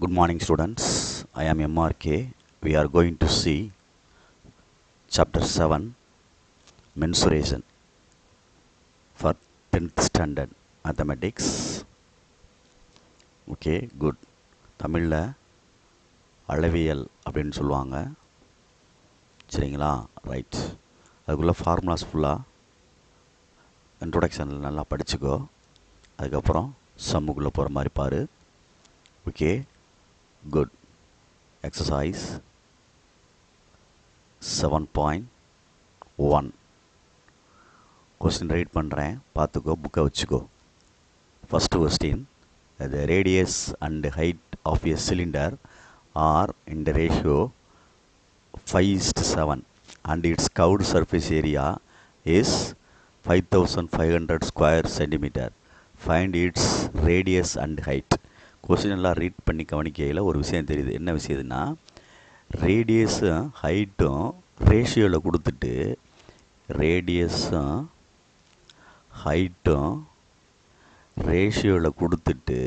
Good morning, students. I am MRK. We are going to see chapter 7 mensuration for 10th standard mathematics. Okay, good. தமிழில் அளவியல் அப்படின்னு சொல்லுவாங்க. சரிங்களா? Right. அதுக்குள்ளே formulas ஃபுல்லாக இன்ட்ரொடக்ஷனில் நல்லா படிச்சுக்கோ. அதுக்கப்புறம் சம்முக்குள்ளே போகிற மாதிரி பாரு. Okay, good. Exercise 7.1 question right பண்ணுறேன், பார்த்துக்கோ, புக்கை வச்சுக்கோ. First question, the radius and height of a cylinder are in the ratio 5:7 and its curved surface area is 5500 square centimeter. Find its radius and height. Question எல்லாம் read பண்ணி கவனிக்கையில் ஒரு விஷயம் தெரியுது. என்ன விஷயம்னா, ரேடியஸும் ஹைட்டும் ரேஷியோவில் கொடுத்துட்டு ரேடியஸும் ஹைட்டும் ரேஷியோவில் கொடுத்துட்டு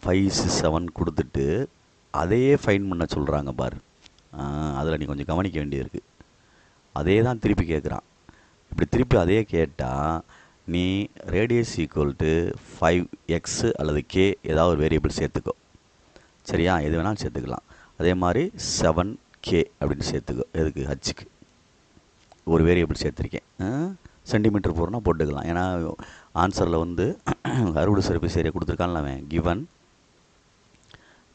5:7 கொடுத்துட்டு அதையே ஃபைன் பண்ண சொல்கிறாங்க பாரு. அதில் நீ கொஞ்சம் கவனிக்க வேண்டியது. அதே தான் திருப்பி கேட்குறான். இப்படி திருப்பி அதே கேட்டால் நீ ரேடியஸ் ஈக்குவல் டு 5x அல்லது k ஏதாவது ஒரு வேரியபிள் சேர்த்துக்கோ. சரியா? எது வேணாலும் சேர்த்துக்கலாம். அதே மாதிரி 7k அப்படின்னு சேர்த்துக்கோ. எதுக்கு? ஹச்சுக்கு ஒரு வேரியபிள் சேர்த்துருக்கேன். சென்டிமீட்டர் போகிறோன்னா போட்டுக்கலாம். ஏன்னா ஆன்சரில் வந்து அறுவடை சர்ஃபேஸ் ஏரியா கொடுத்துருக்கான்ல, அவன் கிவன்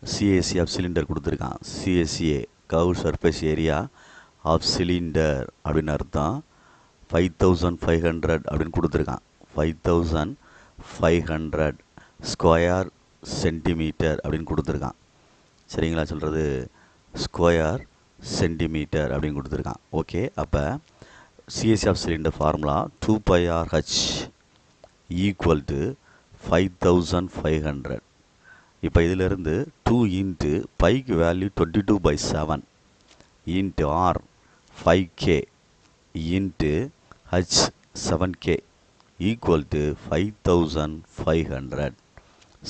சிஏசி ஆஃப் சிலிண்டர் கொடுத்துருக்கான். CSA curve surface area of cylinder அப்படின்னு அர்த்தம். 5500 அப்படின்னு கொடுத்துருக்கான். 5500 ஸ்கொயர் சென்டிமீட்டர் அப்படின்னு கொடுத்துருக்கான். சரிங்களா? சொல்கிறது ஸ்கொயர் சென்டிமீட்டர் அப்படின்னு கொடுத்துருக்கான். ஓகே, அப்போ CSC of cylinder formula 2πRH equal to 5500. இப்போ இதிலிருந்து 2 இன்ட்டு பைக்கு value 22/7 into R 5k into h 7k equal to 5500.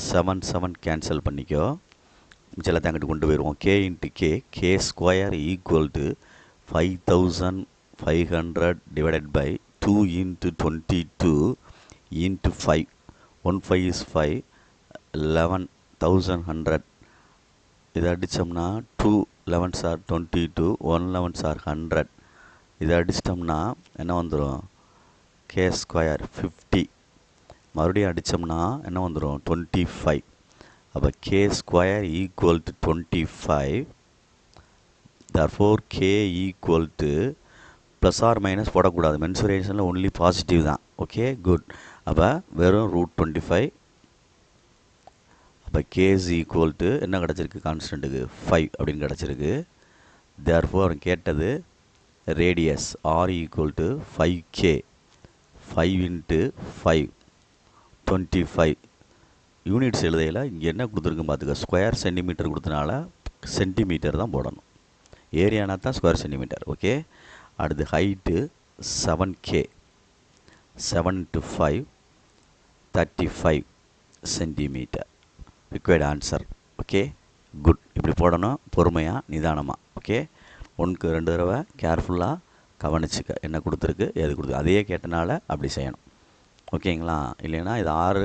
7 cancel பண்ணிக்கோ. மிச்சத்தை அங்கிட்டு கொண்டு போயிடுவோம். k into k square equal to 5500 divided by 2 into 22 into 5. 1 5 is 5. 11,100. இதை அடித்தோம்னா 2 11s are 22, 1 11s are 100. இதை அடிச்சிட்டோம்னா என்ன வந்துடும்? k square 50. மறுபடியும் அடித்தோம்னா என்ன வந்துடும்? 25. அப்போ k square equal to 25. therefore k equal to plus R minus போடக்கூடாது. மென்சுரேஷனில் ஒன்லி பாசிட்டிவ் தான். Okay, good. அப்போ வெறும் √25. அப்போ k is ஈக்குவல் டு என்ன கிடச்சிருக்கு? கான்ஸ்டன்ட்டுக்கு 5 அப்படின்னு கிடச்சிருக்கு. therefore அவன் கேட்டது radius r equal to 5k. 5 into 5 25. Units எழுதையில் இங்கே என்ன கொடுத்துருக்கு பார்த்துக்க. ஸ்கொயர் சென்டிமீட்டர் கொடுத்தனால சென்டிமீட்டர் தான் போடணும். ஏரியானா தான் ஸ்கொயர் சென்டிமீட்டர். ஓகே, அடுத்து height 7k. 7 into 5 35 centimetre. Required answer. Okay, good. இப்படி போடணும், பொறுமையாக, நிதானமாக. ஓகே, 1க்கு 2 தடவை கேர்ஃபுல்லாக கவனிச்சுக்க. என்ன கொடுத்துருக்கு, எது கொடுத்துருக்கு. அதையே கேட்டனால அப்படி செய்யணும். ஓகேங்களா? இல்லைன்னா இது 6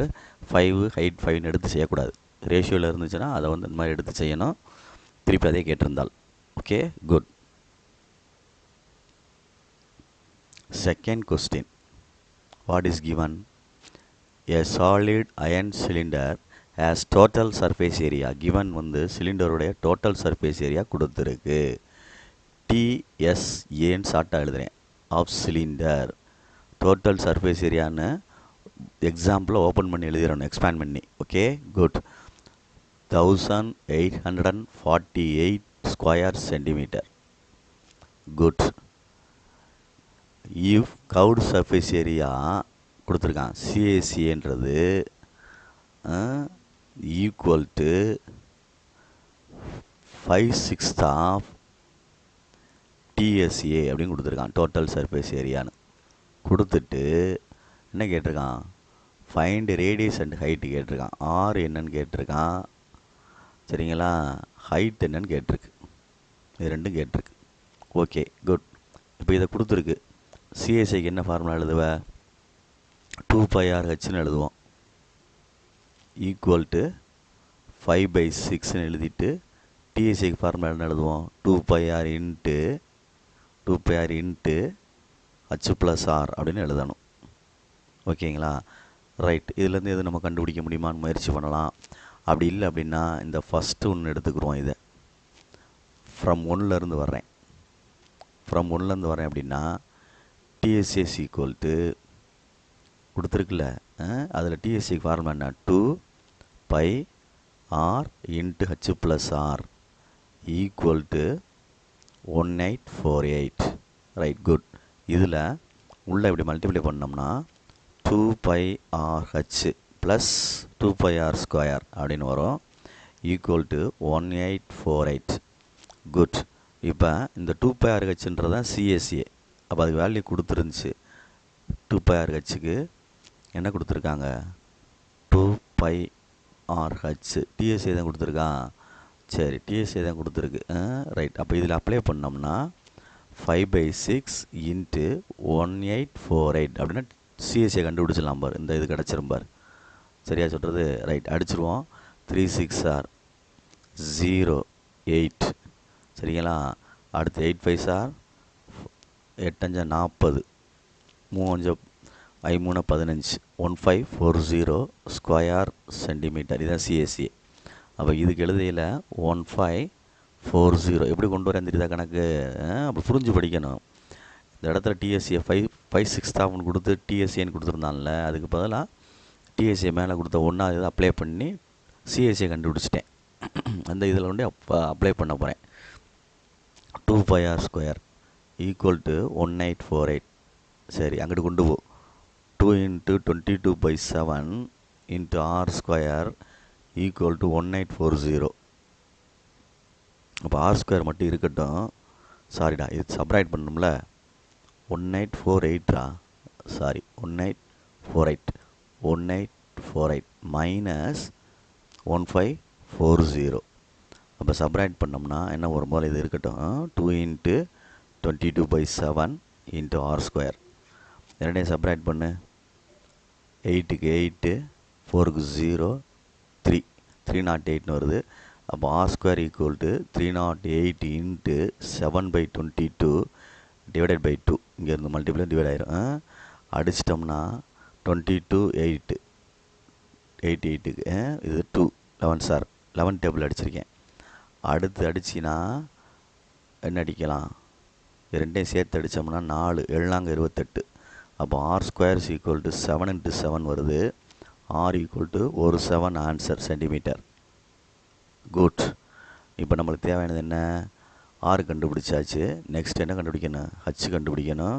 5 ஹைட் 5ன்னு எடுத்து செய்யக்கூடாது. ரேஷியோவில் இருந்துச்சுன்னா அதை வந்து இந்த மாதிரி எடுத்து செய்யணும். திருப்பி அதே கேட்டிருந்தால். Okay, good. Second question, what is given? A solid iron cylinder has total surface area. given வந்து சிலிண்டருடைய டோட்டல் சர்ஃபேஸ் ஏரியா கொடுத்துருக்கு. TSAன்னு ஷார்ட்டாக எழுதுகிறேன். ஆஃப் சிலிண்டர் டோட்டல் சர்ஃபேஸ் ஏரியான்னு எக்ஸாம்பிளை ஓப்பன் பண்ணி எழுதிடணும், எக்ஸ்பேண்ட் பண்ணி. Okay, good. 1848 square centimetre. Good. If curved surface area கொடுத்துருக்கான் சிஏசிஏன்றது equal to 5/6 of DSA அப்படின்னு கொடுத்துருக்கான். டோட்டல் சர்ஃபேஸ் ஏரியான்னு கொடுத்துட்டு என்ன கேட்டிருக்கான்? ஃபைண்ட் ரேடியஸ் அண்ட் ஹைட்டு கேட்டிருக்கான். ஆர் என்னன்னு கேட்டிருக்கான். சரிங்களா? ஹைட் என்னன்னு கேட்டிருக்கு. இது ரெண்டும் கேட்டிருக்கு. Okay good. இப்போ இதை கொடுத்துருக்கு. சிஎஸ்ஐக்கு என்ன ஃபார்முலா எழுதுவ? 2πRHன்னு எழுதுவோம். ஈக்குவல் டு 5/6ன்னு எழுதிட்டு டிஎஸ்ஐக்கு ஃபார்முலா என்ன எழுதுவோம்? 2πR இன்ட்டு H + R அப்படின்னு எழுதணும். ஓகேங்களா? ரைட். இதுலேருந்து எது நம்ம கண்டுபிடிக்க முடியுமான்னு முயற்சி பண்ணலாம். அப்படி இல்லை அப்படின்னா இந்த ஃபஸ்ட்டு ஒன்று எடுத்துக்கிறோம். இதை ஃப்ரம் 1லேருந்து வர்றேன். ஃப்ரம் 1லேருந்து வரேன் அப்படின்னா டிஎஸ்எஸ் ஈக்குவல் டு கொடுத்துருக்குல்ல, அதில் டிஎஸ்சிக்கு ஃபார்முலா என்ன? 2πR into H + R equal to 1848. Right good. இதில் உள்ளே இப்படி மல்டிப்ளை பண்ணோம்னா 2πRH ப்ளஸ் 2πR² அப்படின்னு வரும். Equal to 1848. குட். இப்போ இந்த 2πRHன்றதான் சிஎஸ்ஏ. அப்போ அதுக்கு வேல்யூ கொடுத்துருந்துச்சு. 2πRHக்கு என்ன கொடுத்துருக்காங்க? 2πRH. டிஎஸ்ஏ தான் கொடுத்துருக்கான். சரி, டிஎஸ்ஏ தான் கொடுத்துருக்கு. ரைட். அப்போ இதில் அப்ளை பண்ணோம்னா 5/6 இன்ட்டு 1848 அப்படின்னா சிஎஸ்ஏ கண்டுபிடிச்சிடலாம் பார். இந்த இது கிடச்சிரும் பார். சரியா சொல்கிறது? ரைட். அடிச்சிருவோம். 3 6 ஆர் 0 8. சரிங்களா? அடுத்து 8 5 ஆர் 8 5 40 3 5 3 15 1540 ஸ்கொயர் சென்டிமீட்டர். இதுதான் சிஎஸ்ஏ. அப்போ இதுக்கு எழுதையில் 1540 எப்படி கொண்டு வரேன் தெரியுதா கணக்கு? அப்போ புரிஞ்சு படிக்கணும். இந்த இடத்துல டிஎஸ்ஏ 5/6 கொடுத்து டிஎஸ்ஏன்னு கொடுத்துருந்தான்ல, அதுக்கு பதிலாக டிஎஸ்ஏ மேலே கொடுத்த ஒன்றாவது இதை அப்ளை பண்ணி சிஎஸ்ஏ கண்டுபிடிச்சிட்டேன். அந்த இதில் வந்து அப்ளை பண்ண போகிறேன். 2πR² equal to 1848. சரி, அங்கிட்டு கொண்டு போ. 2 × 22/7 இன்ட்டு R² ஈக்குவல் டு 1840. அப்போ R² மட்டும் இருக்கட்டும். சாரிடா, இது சப்ராக்ட் பண்ணணும்ல. 1848 சாரி 1848 மைனஸ் 1540. அப்போ சப்ராக்ட் பண்ணோம்னா என்ன ஒரு போல் இது இருக்கட்டும். 2 × 22/7 இன்ட்டு R². இரண்டையும் சப்ராக்ட் பண்ணு. 8க்கு 8 4க்கு 0 3 308ன்னு வருது. அப்போ R² equal to 308 into 7/22 divided by 2. இங்கேருந்து மல்டிப்ளை டிவைட் ஆயிரும். அடிச்சிட்டோம்னா 22 8 8க்கு இது 2 11 சார் 11 டேபிள் அடிச்சிருக்கேன். அடுத்து அடிச்சின்னா என்ன அடிக்கலாம்? ரெண்டையும் சேர்த்து அடித்தோம்னா 4 7 28. அப்போ R² ஈக்குவல் டு 7 × 7 வருது. R equal to 1 7 answer centimetre. Good. இப்போ நம்மளுக்கு தேவையானது என்ன? R கண்டுபிடிச்சாச்சு. நெக்ஸ்ட் என்ன கண்டுபிடிக்கணும்? H கண்டுபிடிக்கணும்.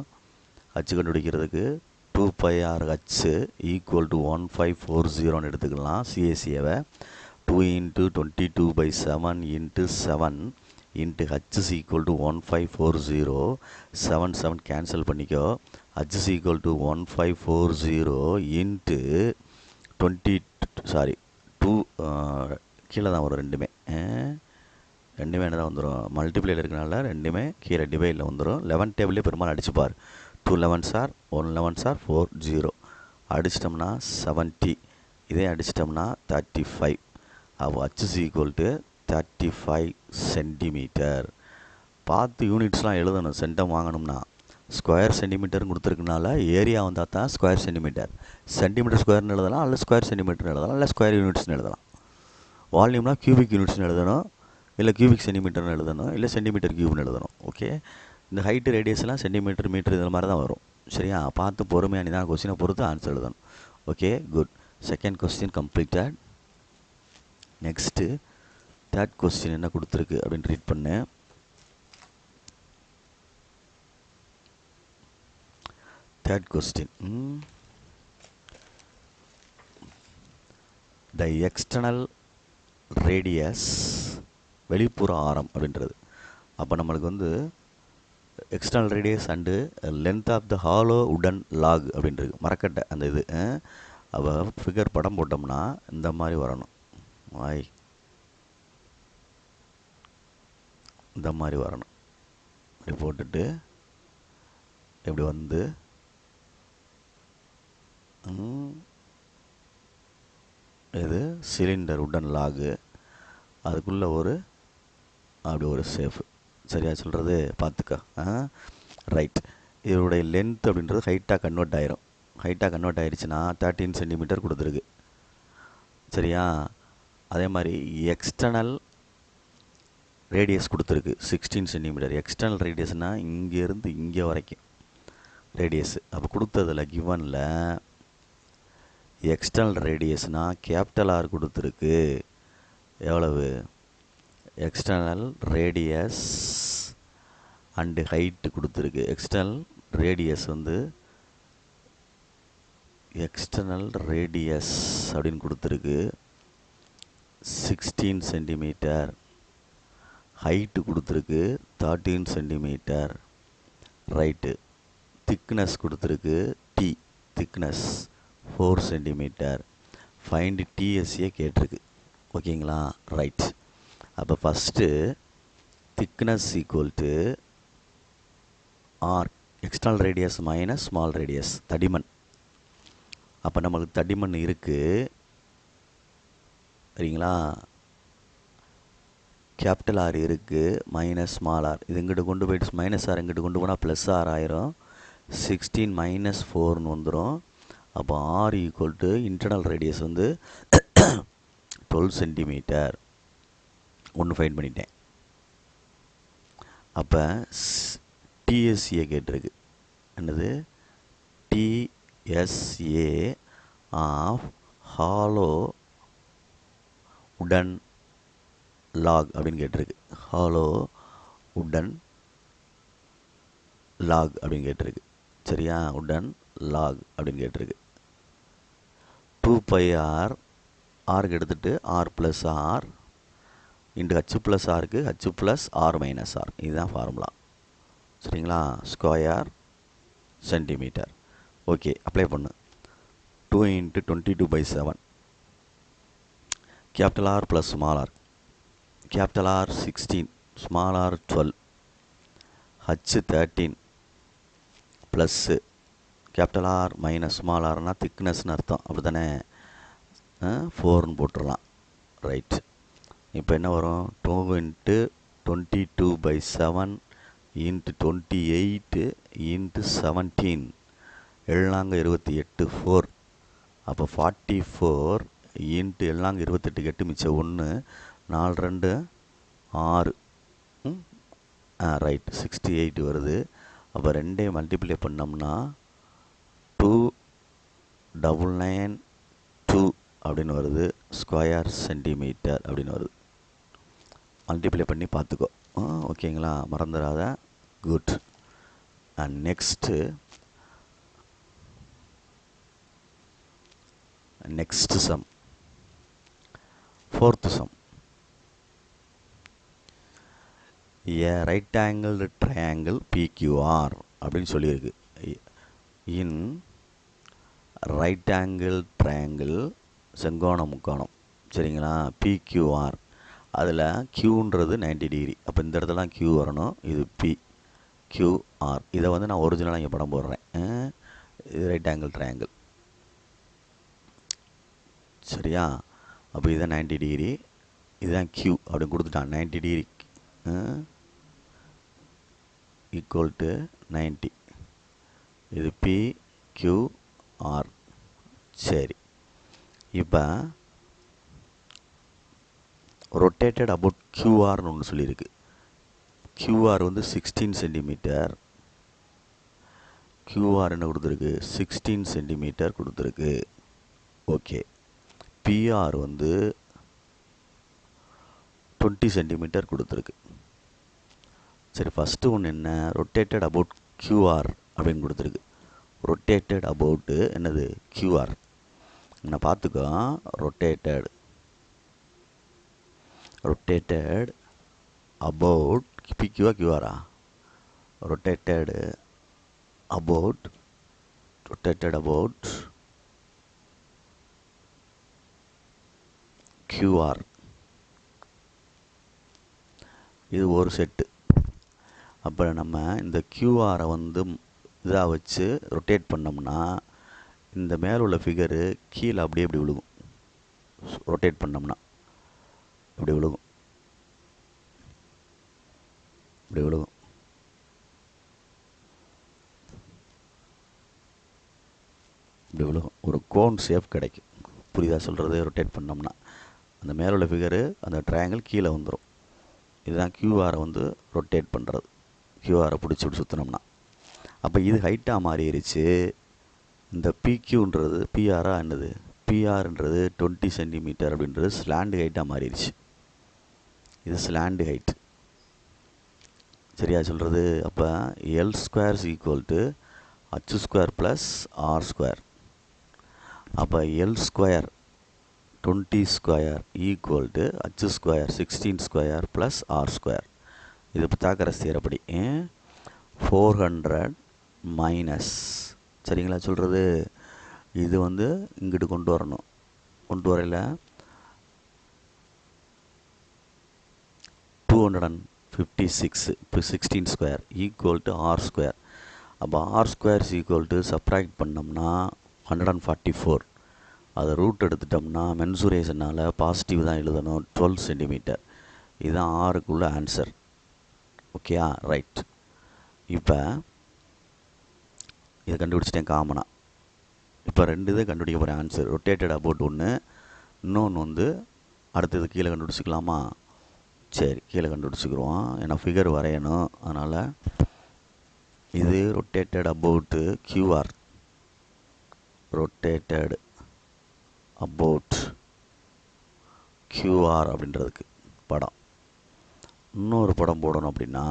H கண்டுபிடிக்கிறதுக்கு 2πRH ஈக்குவல் டு 1540ன்னு எடுத்துக்கலாம் சிஎஸ்சியை. 2 × 22/7 into 7 into H equal to 1540. 7 7 cancel பண்ணிக்கோ. H ஈக்குவல் டு 1540 இன்ட்டு 2 கீழே தான் வரும். ரெண்டுமே என்ன தான் வந்துடும்? மல்டிப்ளையில் இருக்கனால ரெண்டுமே கீழே டிவைடில் வந்துடும். 11 டேபிளே பெரும்பாலும் அடிச்சுப்பார். 2 11s are 1 11s are 4 0. அடிச்சிட்டோம்னா 70. இதே அடிச்சிட்டோம்னா 35. அப்போ H ஈக்குவல் டு 35 சென்டிமீட்டர். பார்த்து யூனிட்ஸ்லாம் எழுதணும். சென்டம் வாங்கணும்னா ஸ்கொயர் சென்டிமீட்டர்னு கொடுத்துருக்கனால ஏரியா வந்தால் தான் ஸ்கொயர் சென்டிமீட்டர். சென்டிமீட்டர் ஸ்கொயர்னு எழுதலாம், அல்ல ஸ்கொயர் சென்டிமீட்டர்னு எழுதலாம், இல்லை ஸ்கொயர் யூனிட்ஸ்னு எழுதலாம். வால்யூம்னா கியூபிக் யூனிட்ஸ்னு எழுதணும், இல்லை கியூபிக் சென்டிமீட்டர்னு எழுதணும், இல்லை சென்டிமீட்டர் கியூப்னு எழுதணும். ஓகே. இந்த ஹைட்டு ரேடியஸ்லாம் சென்டிமீட்டர் மீட்டர் இதில் மாதிரி தான் வரும். சரியா? பார்த்து பொறுமையாக நிதான கொஸ்டினை பொறுத்து ஆன்சர் எழுதணும். Okay good. Second question completed. Next third question என்ன கொடுத்துருக்கு அப்படின்னு ரீட் பண்ணு. Third question, the external radius வெளிப்புற ஆரம் அப்படின்றது. அப்போ நம்மளுக்கு வந்து external radius and length of the hollow wooden log அப்படின்றது மரக்கட்டை அந்த இது. அப்போ ஃபிகர் படம் போட்டோம்னா இந்த மாதிரி வரணும். இந்த மாதிரி வரணும். இப்படி போட்டுட்டு இப்படி வந்து இது சிலிண்டர் உடன் லாகு, அதுக்குள்ளே அப்படி ஒரு சேஃபு. சரியா சொல்கிறது? பார்த்துக்க. ரைட். இதோடைய லென்த் அப்படின்றது ஹைட்டாக கன்வெர்ட் ஆயிரும். ஹைட்டாக கன்வெர்ட் ஆயிடுச்சுன்னா 13 சென்டிமீட்டர் கொடுத்துருக்கு. சரியா? அதே மாதிரி எக்ஸ்டர்னல் ரேடியஸ் கொடுத்துருக்கு 16 சென்டிமீட்டர். எக்ஸ்டர்னல் ரேடியஸ்னால் இங்கேருந்து இங்கே வரைக்கும் ரேடியஸ். அப்போ கொடுத்ததில் கிவனில் எக்ஸ்டர்னல் ரேடியஸ்னால் கேபிட்டல் ஆர் கொடுத்துருக்கு. எவ்வளவு? எக்ஸ்டர்னல் ரேடியஸ் அண்டு ஹைட்டு கொடுத்துருக்கு. எக்ஸ்டர்னல் ரேடியஸ் எக்ஸ்டர்னல் ரேடியஸ் அப்படின்னு கொடுத்துருக்கு 16 சென்டிமீட்டர். ஹைட்டு கொடுத்துருக்கு 13 சென்டிமீட்டர். ரைட்டு. திக்னஸ் கொடுத்துருக்கு டி, திக்னஸ் 4 சென்டிமீட்டர். ஃபைண்ட் டிஎஸ்சியை கேட்டிருக்கு. ஓகேங்களா? ரைட். அப்போ first thickness equal to R, external radius minus small radius, தடிமன். அப்போ நம்மளுக்கு தடிமன் இருக்குது. சரிங்களா? கேபிட்டல் ஆர் இருக்குது, மைனஸ் ஸ்மால் ஆர். இது இங்கிட்ட கொண்டு போயிட்டு மைனஸ் ஆர் இங்கிட்ட கொண்டு போனால் ப்ளஸ் ஆர் ஆயிரும். 16 மைனஸ் 4ன்னு வந்துடும். அப்போ R equal to internal radius 12 centimetre. ஒன்று ஃபைண்ட் பண்ணிட்டேன். அப்போ டிஎஸ்சியை கேட்டிருக்கு. என்னது? TSA of hollow wooden log அப்படின்னு கேட்டிருக்கு. ஹாலோ உடன் லாக் அப்படின்னு கேட்டிருக்கு. சரியா? உடன் லாக் அப்படின்னு கேட்டிருக்கு. 2πr, ஆருக்கு எடுத்துகிட்டு r plus r into h plus ஆருக்கு h plus R minus r. இதுதான் ஃபார்முலா. சரிங்களா? Square centimetre. ஓகே, அப்ளை பண்ணு. 2 × 22/7. Capital R plus small r. Capital r 16, small r 12, h 13 plus capital r minus small ஆர்னால் திக்னஸ்னு அர்த்தம். அப்படி தானே? 4ன்னு போட்டுடலாம். ரைட். இப்போ என்ன வரும்? 2 × 22/7 × 28 × 17. 7 28 4. அப்போ 44 × 7 28 8 மிச்சம் 1, 4 2 6. ரைட், 68 வருது. அப்போ ரெண்டையும் மல்டிப்ளை பண்ணோம்னா 2992 அப்படின்னு வருது. ஸ்கொயர் சென்டிமீட்டர் அப்படின்னு வருது. மல்டிப்ளை பண்ணி பார்த்துக்கோ. ஓகேங்களா? மறந்துடாத. Good. And next sum, 4th sum. A right angled triangle PQR அப்படின்னு சொல்லியிருக்கு. இன் ரைட் ஆங்கிள் ட்ரையாங்கிள், செங்கோண முக்கோணம். சரிங்களா? PQR. அதில் க்யூன்றது 90 டிகிரி. அப்போ இந்த இடத்துலாம் க்யூ வரணும். இது PQR. இதை நான் ஒரிஜினலாக இங்கே படம் போடுறேன். இது ரைட் ஆங்கிள் ட்ரையாங்கிள். சரியா? அப்போ இதை 90 டிகிரி, இதுதான் க்யூ அப்படின்னு கொடுத்துட்டான். 90 டிகிரி ஈக்குவல் டு 90. இது PQR. சரி. இப்போ ரொட்டேட்டட் அபவுட் QRன்னு ஒன்று சொல்லியிருக்கு. QR 16 centimetre. QR என்ன கொடுத்துருக்கு? 16 சென்டிமீட்டர் கொடுத்துருக்கு. ஓகே. PR 20 சென்டிமீட்டர் கொடுத்துருக்கு. சரி, ஃபஸ்ட்டு ஒன்று என்ன? ரொட்டேட்டட் அபவுட் QR அப்படின்னு கொடுத்துருக்கு. ரொட்டேட்டட் அபவுட்டு என்னது? QR. நான் பார்த்துக்கோ. ரொட்டேட்டட் அபவுட் PQவா QRா? Rotated about QR. இது ஒரு செட்டு. அப்போ நம்ம இந்த கியூஆரை வந்து இதாக வச்சு ரொட்டேட் பண்ணோம்னா இந்த மேலே உள்ள ஃபிகரு கீழே அப்படியே இப்படி விழுகும். ரொட்டேட் பண்ணோம்னா இப்படி விழுகும், இப்படி விழுகும். இப்படி விழுகும், ஒரு கோன் ஷேப் கிடைக்கும். புரியுதா சொல்கிறது? ரொட்டேட் பண்ணோம்னா அந்த மேலே உள்ள ஃபிகரு அந்த ட்ரையாங்கிள் கீழே வந்துடும். இதுதான் கியூஆரை வந்து ரொட்டேட் பண்ணுறது. கியூஆரை பிடிச்சி இப்படி சுற்றினோம்னா அப்போ இது ஹைட்டாக மாறிடுச்சு. இந்த பிக்யூன்றது பிஆராக என்னது, பிஆர்ன்றது 20 சென்டிமீட்டர் அப்படின்றது ஸ்லாண்டு ஹைட்டாக மாறிடுச்சு. இது ஸ்லாண்டு ஹைட். சரியா சொல்கிறது? அப்போ l square is equal to H square plus R square. அப்போ l square 20 square equal to H square 16 square plus R square. இது பித்தாகரஸ் தியரப்படி 400 மைனஸ், சரிங்களா சொல்கிறது? இது வந்து இங்கிட்டு கொண்டு வரணும். கொண்டு வரையில் 256 இப்போ 16 square equal to r square. அப்போ r square is equal to subtract பண்ணோம்னா 144. அதை ரூட் எடுத்துட்டோம்னா மென்சுரேஷனால் பாசிட்டிவ் தான் எழுதணும், 12 சென்டிமீட்டர். இதுதான் ஆறுக்குள்ள ஆன்சர். ஓகேயா? ரைட். இப்போ இதை கண்டுபிடிச்சிட்டேன் காமனாக. இப்போ 2 இதை கண்டுபிடிக்க போகிறேன் ஆன்சர். ரொட்டேட்டட் அபவுட் ஒன்று, இன்னொன்று வந்து அடுத்தது கீழே கண்டுபிடிச்சிக்கலாமா? சரி, கீழே கண்டுபிடிச்சிக்கிறோம். ஏன்னா ஃபிகர் வரையணும். அதனால் இது rotated about QR, rotated about QR அப்படின்றதுக்கு படம். இன்னொரு படம் போடணும் அப்படின்னா,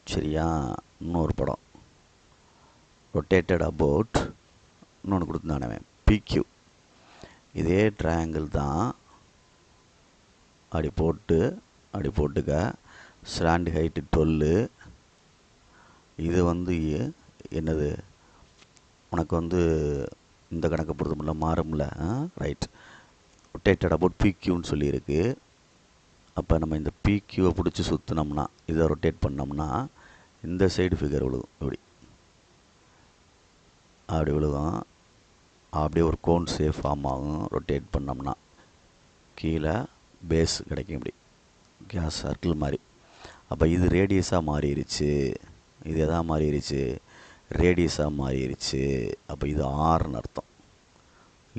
சரியா, இன்னொரு படம் ரொட்டேட்டட் அபவுட் இன்னொன்று கொடுத்துருந்தானே பிக்யூ. இதே ட்ரையாங்கிள் தான். அப்படி போட்டுக்க. Slant height 12. இது வந்து என்னது, உனக்கு வந்து இந்த கணக்கை பொறுத்தமில்ல, மாறும்ல. ரைட். ரொட்டேட்டட் அபவுட் பிக்யூன்னு சொல்லியிருக்கு. அப்போ நம்ம இந்த பிக்யூவை பிடிச்சி சுற்றினோம்னா, இதை ரொட்டேட் பண்ணோம்னா இந்த சைடு ஃபிகர் விழுகும். அப்படி விழுகும். அப்படியே ஒரு கோன் ஷேப் ஃபார்ம் ஆகும். ரொட்டேட் பண்ணோம்னா கீழே பேஸ் கிடைக்கும், இப்படி கேஸ் சர்க்கிள் மாதிரி. அப்போ இது ரேடியஸாக மாறிடுச்சு. இது எதாக மாறிடுச்சு? ரேடியஸாக மாறிடுச்சு. அப்போ இது ஆர்னு அர்த்தம்.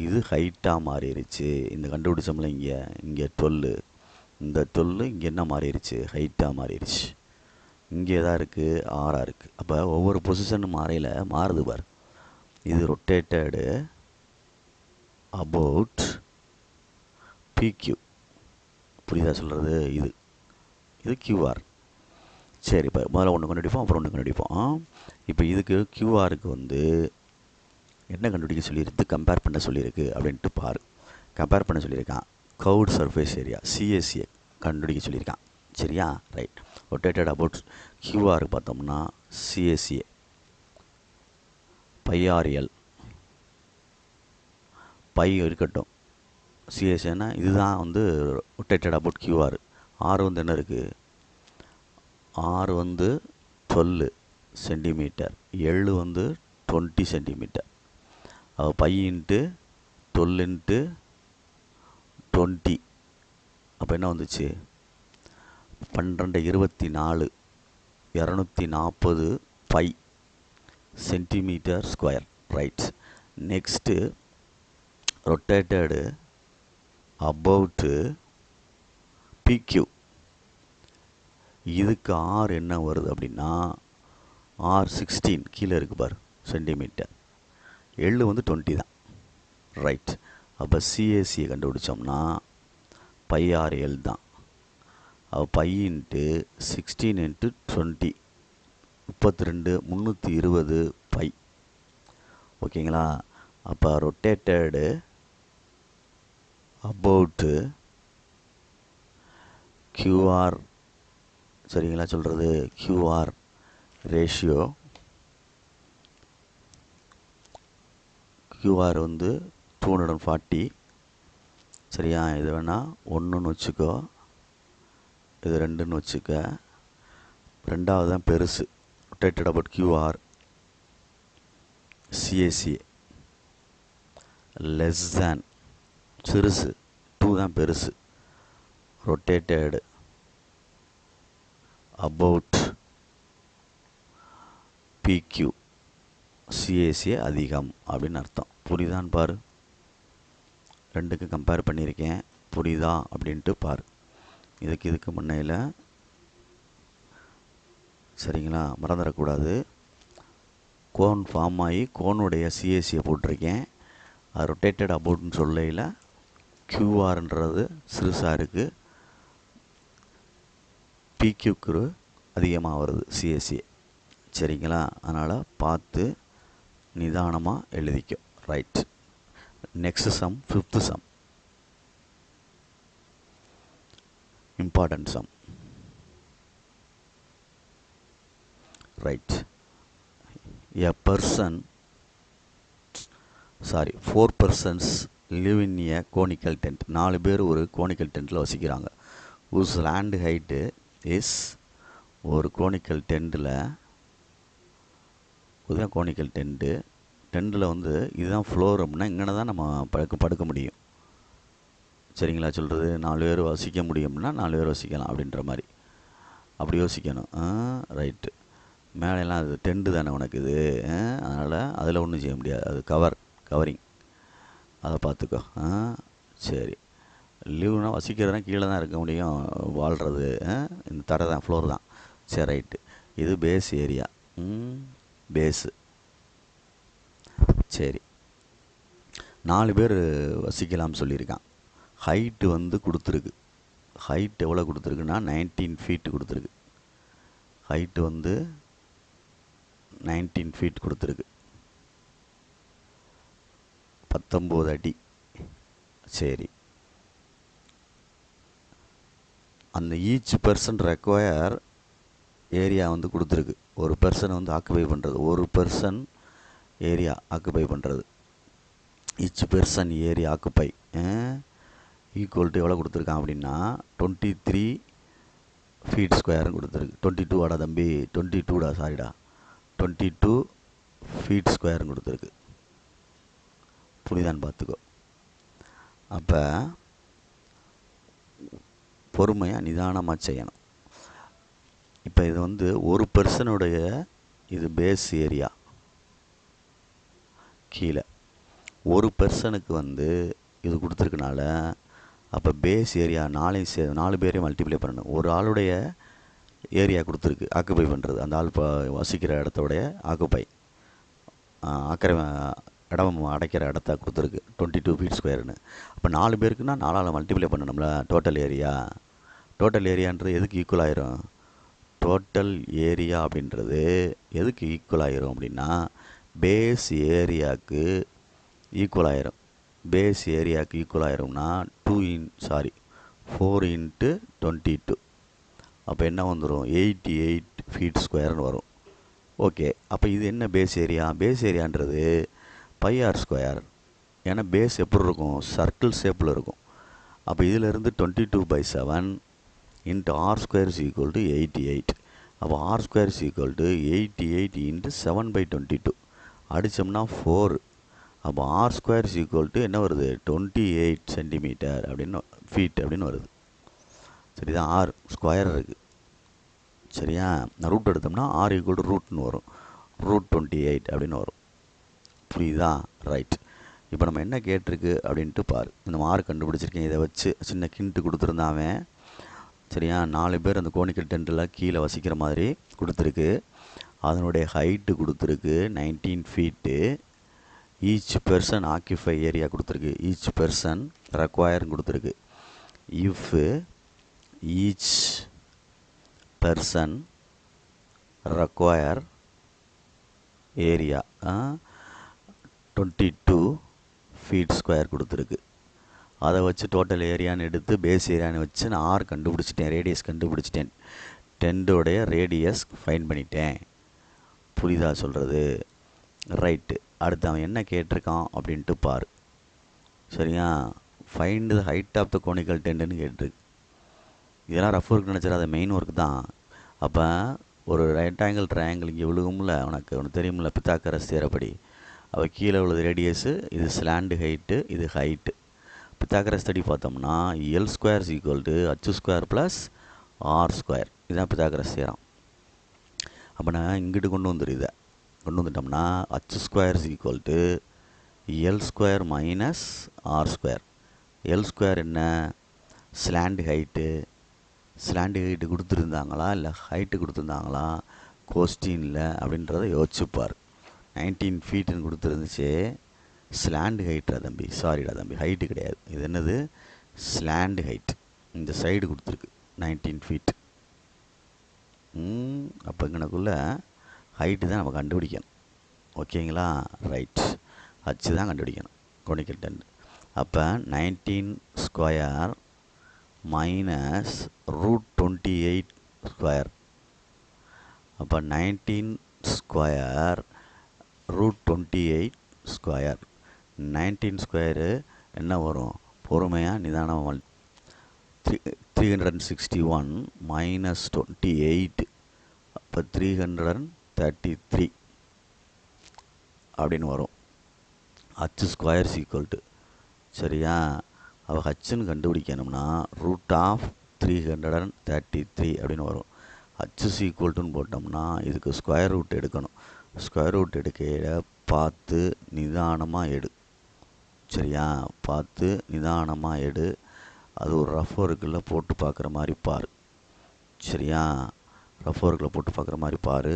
இது ஹைட்டாக மாறிடுச்சு. இந்த கண்டுபிடிச்சோம்ல இங்கே 12, இந்த 12 இங்கே என்ன மாறிடுச்சு? ஹைட்டாக மாறிடுச்சு. இங்கே தான் இருக்குது, ஆறாக இருக்குது. அப்போ ஒவ்வொரு பொசிஷனும் மாறுது பார். இது ரொட்டேட்டடு அபவுட் பிக்யூ. புரியுதா சொல்கிறது? இது கியூஆர். சரி, இப்போ முதல்ல ஒன்று கண்டுபிடிப்போம், அப்புறம் ஒன்று கண்டுபிடிப்போம். இப்போ இதுக்கு கியூஆருக்கு வந்து என்ன கண்டுபிடிக்க சொல்லியிருக்கு, கம்பேர் பண்ண சொல்லியிருக்கு அப்படின்ட்டு பாரு. கம்பேர் பண்ண சொல்லியிருக்கான். கர்வ்டு சர்ஃபேஸ் ஏரியா சிஎஸ்ஏ கண்டுபிடிக்க சொல்லியிருக்கான். சரியா? ரைட். ரொட்டேட்டட் அபவுட் கியூஆருக்கு பார்த்தோம்னா சிஎஸ்ஏ பைஆர்எல், பை இருக்கட்டும். சிஎஸ்ஏன்னா இதுதான் வந்து ரொட்டேட்டட் அபவுட் கியூஆர். ஆறு வந்து என்ன இருக்குது? ஆறு வந்து 12 சென்டிமீட்டர், எள்ளு வந்து 20 சென்டிமீட்டர். Pi into 12 into 20. அப்போ என்ன வந்துச்சு? 12 24 240 pi centimetre square. Right. Next rotated about PQ. இதுக்கு ஆர் என்ன வருது அப்படின்னா, ஆர் 16 கீழே இருக்குது பார் சென்டிமீட்டர். எள்ளு வந்து 20 தான். ரைட். அப்போ சிஏசியை கண்டுபிடிச்சோம்னா பைஆர்எல் தான். அப்போ பை இன்ட்டு 16 இன்ட்டு 20 32 320 பை. ஓகேங்களா? அப்போ ரொட்டேட்டடு அபவுட்டு கியூஆர், சரிங்களா சொல்கிறது? கியூஆர் ரேஷியோ, கியூஆர் வந்து 240. சரியா? இது வேணால் 1ன்னு வச்சுக்கோ. இது 2ன்னு வச்சுக்க. ரெண்டாவது தான் பெருசு. Rotated about QR. CSA less than சிறுசு. 2 தான் பெருசு. Rotated about பிக்யூ. சிஏசிஏ அதிகம் அப்படின்னு அர்த்தம். புரியுதான்னு பாரு. ரெண்டுக்கும் கம்பேர் பண்ணியிருக்கேன். புரியுதா அப்படின்ட்டு பாரு. இதுக்கு முன்னையில் சரிங்களா, மறந்துடக்கூடாது. கோன் ஃபார்ம் ஆகி கோனுடைய சிஏசியை போட்டிருக்கேன். அது ரொட்டேட்டட் அபவுட்னு சொல்லையில் கியூஆர்ன்றது சிறுசாக இருக்குது, பிக்யூக்கு அதிகமாக வருது சிஏசிஏ. சரிங்களா, அதனால் பார்த்து நிதானமாக எழுதிக்கும். Right. Next sum, 5th sum, important sum. Right. A person, sorry, 4 persons live in a conical tent. 4 பேர் ஒரு கோனிக்கல் டென்ட்டில் வசிக்கிறாங்க. whose land height is, ஒரு கோனிக்கல் டென்ட்டில், இதுதான் கோனிக்கல் டென்ட்டில் வந்து இதுதான் ஃப்ளோர் அப்படின்னா இங்கே தான் நம்ம படுக்க முடியும். சரிங்களா சொல்கிறது. 4 பேர் வசிக்க முடியும்னா 4 பேர் வசிக்கலாம் அப்படின்ற மாதிரி அப்படி யோசிக்கணும். ரைட்டு. மேலெல்லாம் அது டென்ட்டு தானே உனக்கு இது, அதனால் அதில் ஒன்றும் செய்ய முடியாது. அது கவரிங், அதை பார்த்துக்கோ. சரி. லீவுனா வசிக்கிறதுனா கீழே தான் இருக்க முடியும், வாழ்கிறது இந்த தரை தான், ஃப்ளோர் தான். சரி ரைட்டு. இது பேஸ் ஏரியா, பேஸு. சரி, 4 பேர் வசிக்கலாம்னு சொல்லியிருக்கான். ஹைட்டு வந்து கொடுத்துருக்கு. ஹைட் எவ்வளோ கொடுத்துருக்குன்னா 19 ஃபீட் கொடுத்துருக்கு. ஹைட்டு வந்து 19 ஃபீட் கொடுத்துருக்கு, 19 அடி. சரி. அந்த ஈச் பர்சன் ரெக்வயர் ஏரியா வந்து கொடுத்துருக்கு. ஒரு பர்சனை வந்து ஆக்குபை பண்ணுறது, ஒரு பர்சன் ஏரியா ஆக்குபை பண்ணுறது, each person area occupy equal to எவ்வளோ கொடுத்துருக்கான் அப்படின்னா 23 ஃபீட் ஸ்கொயர்னு கொடுத்துருக்கு. 22 ஆடா தம்பி, 22டா, சாரிடா, 22 ஃபீட் ஸ்கொயர்னு கொடுத்துருக்கு. புரியுதான்னு பார்த்துக்கோ. அப்போ பொறுமையாக நிதானமாக செய்யணும். இப்போ இது வந்து ஒரு பர்சனுடைய இது பேஸ் ஏரியா. கீழே ஒரு பர்சனுக்கு வந்து இது கொடுத்துருக்கனால அப்போ பேஸ் ஏரியா 4 பேரையும் மல்டிப்ளை பண்ணணும். ஒரு ஆளுடைய ஏரியா கொடுத்துருக்கு ஆக்குபை பண்ணுறது, அந்த ஆள் வசிக்கிற இடத்தோடைய ஆக்குபை இடம் அடைக்கிற இடத்த கொடுத்துருக்கு 22 ஃபீட் ஸ்கொயர்னு. அப்போ 4 பேருக்குன்னா 4ஆல் மல்டிப்ளை பண்ணணும்ல. டோட்டல் ஏரியான்றது எதுக்கு ஈக்குவல் ஆயிரும்? டோட்டல் ஏரியா அப்படின்றது எதுக்கு ஈக்குவல் ஆயிரும் அப்படின்னா பேஸ் ஏரியாவுக்கு ஈக்குவல் ஆயிரும். பேஸ் ஏரியாவுக்கு ஈக்குவல் ஆயிரும்னா 4 இன்ட்டு 22. அப்போ என்ன வந்துடும்? 88 ஃபீட் ஸ்கொயர்னு வரும். ஓகே. அப்போ இது என்ன பேஸ் ஏரியா? பேஸ் ஏரியான்றது πr ஸ்கொயர். ஏன்னா பேஸ் எப்படி இருக்கும்? சர்க்கிள் ஷேப்பில் இருக்கும். அப்போ இதிலேருந்து 22/7 into R square is equal to 88. அப்போ r square is equal to 88 into 7/22 அடித்தோம்னா 4. அப்போ r square is equal to என்ன வருது? 28 சென்டிமீட்டர் அப்படின்னு ஃபீட் அப்படின்னு வருது. சரிதான், ஆர் ஸ்கொயர் இருக்குது. சரியா, ரூட் எடுத்தோம்னா ஆர் ஈக்குவல் டு ரூட்னு வரும். √28 அப்படின்னு வரும். புரியுதா? ரைட். இப்போ நம்ம என்ன கேட்டிருக்கு அப்படின்ட்டு பாரு. இந்த மார்க் கண்டுபிடிச்சிருக்கேன். இதை வச்சு சின்ன கிண்ட்டு கொடுத்துருந்தாவே. சரியா, 4 பேர் அந்த கோனிக்கல் டென்ட்டில் கீழே வசிக்கிற மாதிரி கொடுத்துருக்கு. அதனுடைய ஹைட்டு கொடுத்துருக்கு 19 feet. Each person occupy area கொடுத்துருக்கு. ஈச் பெர்சன் ரெக்வயர்னு கொடுத்துருக்கு. If each person require area 22 feet square கொடுத்துருக்கு. அதை வச்சு டோட்டல் ஏரியான்னு எடுத்து பேஸ் ஏரியான்னு வச்சு நான் ஆர் கண்டுபிடிச்சிட்டேன், ரேடியஸ் கண்டுபிடிச்சிட்டேன். டென்டோடைய ரேடியஸ் ஃபைன் பண்ணிட்டேன். புரியுதா சொல்கிறது? ரைட்டு. அடுத்து அவன் என்ன கேட்டிருக்கான் அப்படின்ட்டு பாரு. சரியா, find the height of the conical டென்ட்னு கேட்டிருக்கு. இதெல்லாம் ரஃப் ஒர்க் நினச்சிடாத, மெயின் ஒர்க் தான். அப்போ ஒரு ரைட் ஆங்கிள் ட்ரையாங்கிள் இங்கே விழுகும்ல, உனக்கு தெரியுமில்ல பித்தாகரஸ் தியரப்படி. அப்போ கீழே உள்ளது ரேடியஸு, இது ஸ்லாண்டு ஹைட்டு, இது ஹைட்டு. பித்தாகரஸ் தடி பார்த்தோம்னா L square is equal to H square plus R square. இதுதான் பித்தாகரஸ் தியரம். அப்போ நான் இங்கிட்டு கொண்டு வந்துட்டோம்னா H square is equal to L square minus R square. L square என்ன? Slant height. ஸ்லாண்டு ஹைட்டு கொடுத்துருந்தாங்களா இல்லை ஹைட்டு கொடுத்துருந்தாங்களா கோஸ்டினில் அப்படின்றத யோசிச்சுப்பார். 19 ஃபீட்டுன்னு கொடுத்துருந்துச்சு. ஸ்லாண்டு ஹைட்டா தம்பி, சாரிடா தம்பி, ஹைட்டு கிடையாது. இது என்னது? ஸ்லாண்டு ஹைட். இந்த சைடு கொடுத்துருக்கு 19 ஃபீட். அப்போ இங்கனக்குள்ள ஹைட்டு தான் நம்ம கண்டுபிடிக்கணும். ஓகேங்களா? ரைட். ஹச்சு தான் கண்டுபிடிக்கணும், கொனிக்கல் டென்ட். அப்போ 19 ஸ்கொயர் மைனஸ் √28 ஸ்கொயர். அப்போ 19 ஸ்கொயர் √28 ஸ்கொயர். 19 ஸ்கொயரு என்ன வரும்? பொறுமையாக நிதானமாக 361 மைனஸ் 28, அப்போ 333 அப்படின்னு வரும். ஹச் ஸ்கொயர் ஈக்குவல் டு, சரியா? அவள் ஹச்சுன்னு கண்டுபிடிக்கணும்னா √333 அப்படின்னு வரும். ஹச் ஈக்குவல்ட்டுன்னு போட்டோம்னா இதுக்கு ஸ்கொயர் ரூட் எடுக்கணும். ஸ்கொயர் ரூட் எடுக்கையில் பார்த்து நிதானமாக எடு, சரியா? பார்த்து நிதானமாக எடு. அது ஒரு ரஃப் ஒர்க்கில் போட்டு பார்க்குற மாதிரி பாரு, சரியா? ரஃப் ஒர்க்கில் போட்டு பார்க்குற மாதிரி பாரு.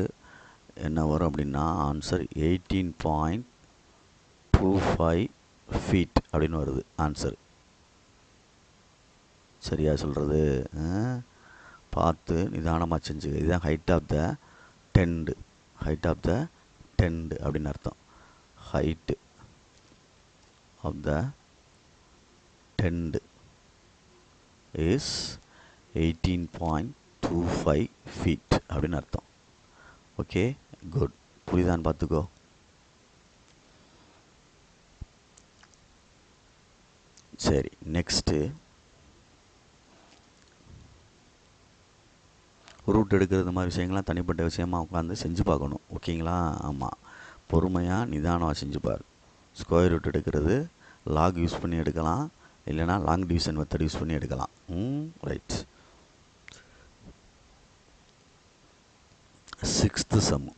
என்ன வரும் அப்படின்னா ஆன்சர் 18.25 ஃபீட் அப்படின்னு வருது ஆன்சர். சரியா சொல்கிறது? பார்த்து நிதானமாக செஞ்சுக்க. இதுதான் height of the tent. Height of the tent அப்படின்னு அர்த்தம். Height of the tent is 18.25 feet அப்படின்னு அர்த்தம். Okay, good. புரியுதான்னு பார்த்துக்கோ. சரி, நெக்ஸ்ட்டு ரூட் எடுக்கிறது மாதிரி விஷயங்கள்லாம் தனிப்பட்ட விஷயமாக உட்காந்து செஞ்சு பார்க்கணும். ஓகேங்களா? ஆமாம், பொறுமையாக நிதானமாக செஞ்சுப்பார். ஸ்கொயர் ரூட் எடுக்கிறது லாக் யூஸ் பண்ணி எடுக்கலாம், இல்லைனா லாங் டிவிஷன் மெத்தட் யூஸ் பண்ணி எடுக்கலாம். ரைட். 6th சம்,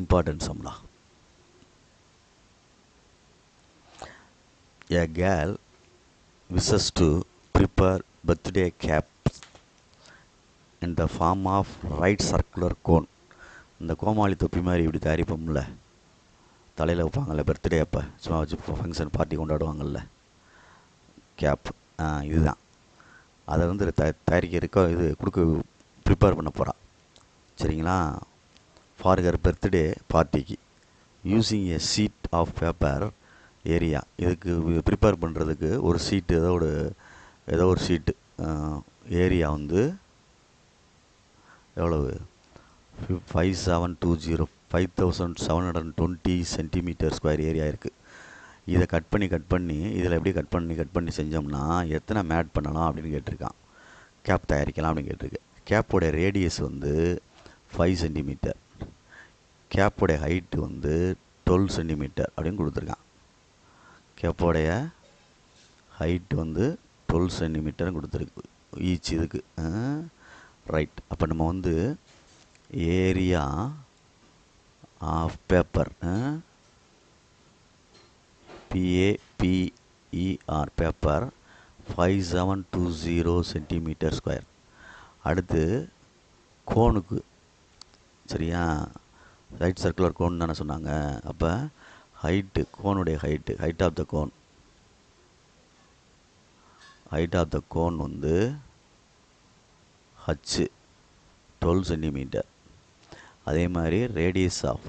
இம்பார்ட்டன்ட் சம்டா. A girl wishes to prepare birthday cake in the form of right circular cone. இந்த கோமாளி தொப்பி மாதிரி இப்படி தயாரிப்போம்ல, தலையில் வைப்பாங்கள்ல பர்த்டே அப்போ, சும்மா வச்சு ஃபங்க்ஷன் பார்ட்டி கொண்டாடுவாங்கள்ல, கேப். இதுதான் அதை வந்து தயாரிக்க இது கொடுக்க ப்ரிப்பேர் பண்ண போகிறான், சரிங்களா? ஃபார் ஹர் பர்த்டே பார்ட்டிக்கு using a sheet of paper area. இதுக்கு ப்ரிப்பேர் பண்ணுறதுக்கு ஒரு ஷீட்டு, ஏதோ ஒரு ஷீட்டு ஏரியா வந்து எவ்வளவு? 5720 சென்டிமீட்டர் ஸ்கொயர் ஏரியா இருக்குது. இதை கட் பண்ணி இதில் எப்படி கட் பண்ணி செஞ்சோம்னா எத்தனை மேட் பண்ணலாம் அப்படின்னு கேட்டிருக்கான். கேப் தயாரிக்கலாம் அப்படின்னு கேட்டிருக்கு. கேப்போடைய ரேடியஸ் வந்து 5 சென்டிமீட்டர், கேப்போடைய ஹைட்டு வந்து 12 சென்டிமீட்டர் அப்படின்னு கொடுத்துருக்கான். கேப்போடைய ஹைட்டு வந்து 12 சென்டிமீட்டர்னு கொடுத்துருக்கு ஈச் இதுக்கு. ரைட். அப்போ நம்ம வந்து area of paper, PAPER paper 5720 centimetre square. அடுத்து கோனுக்கு, சரியா? ரைட் சர்க்குலர் கோன் தானே சொன்னாங்க. அப்போ ஹைட்டு, கோனுடைய ஹைட் ஆஃப் த கோன் வந்து ஹச்சு 12 சென்டிமீட்டர். அதே மாதிரி radius of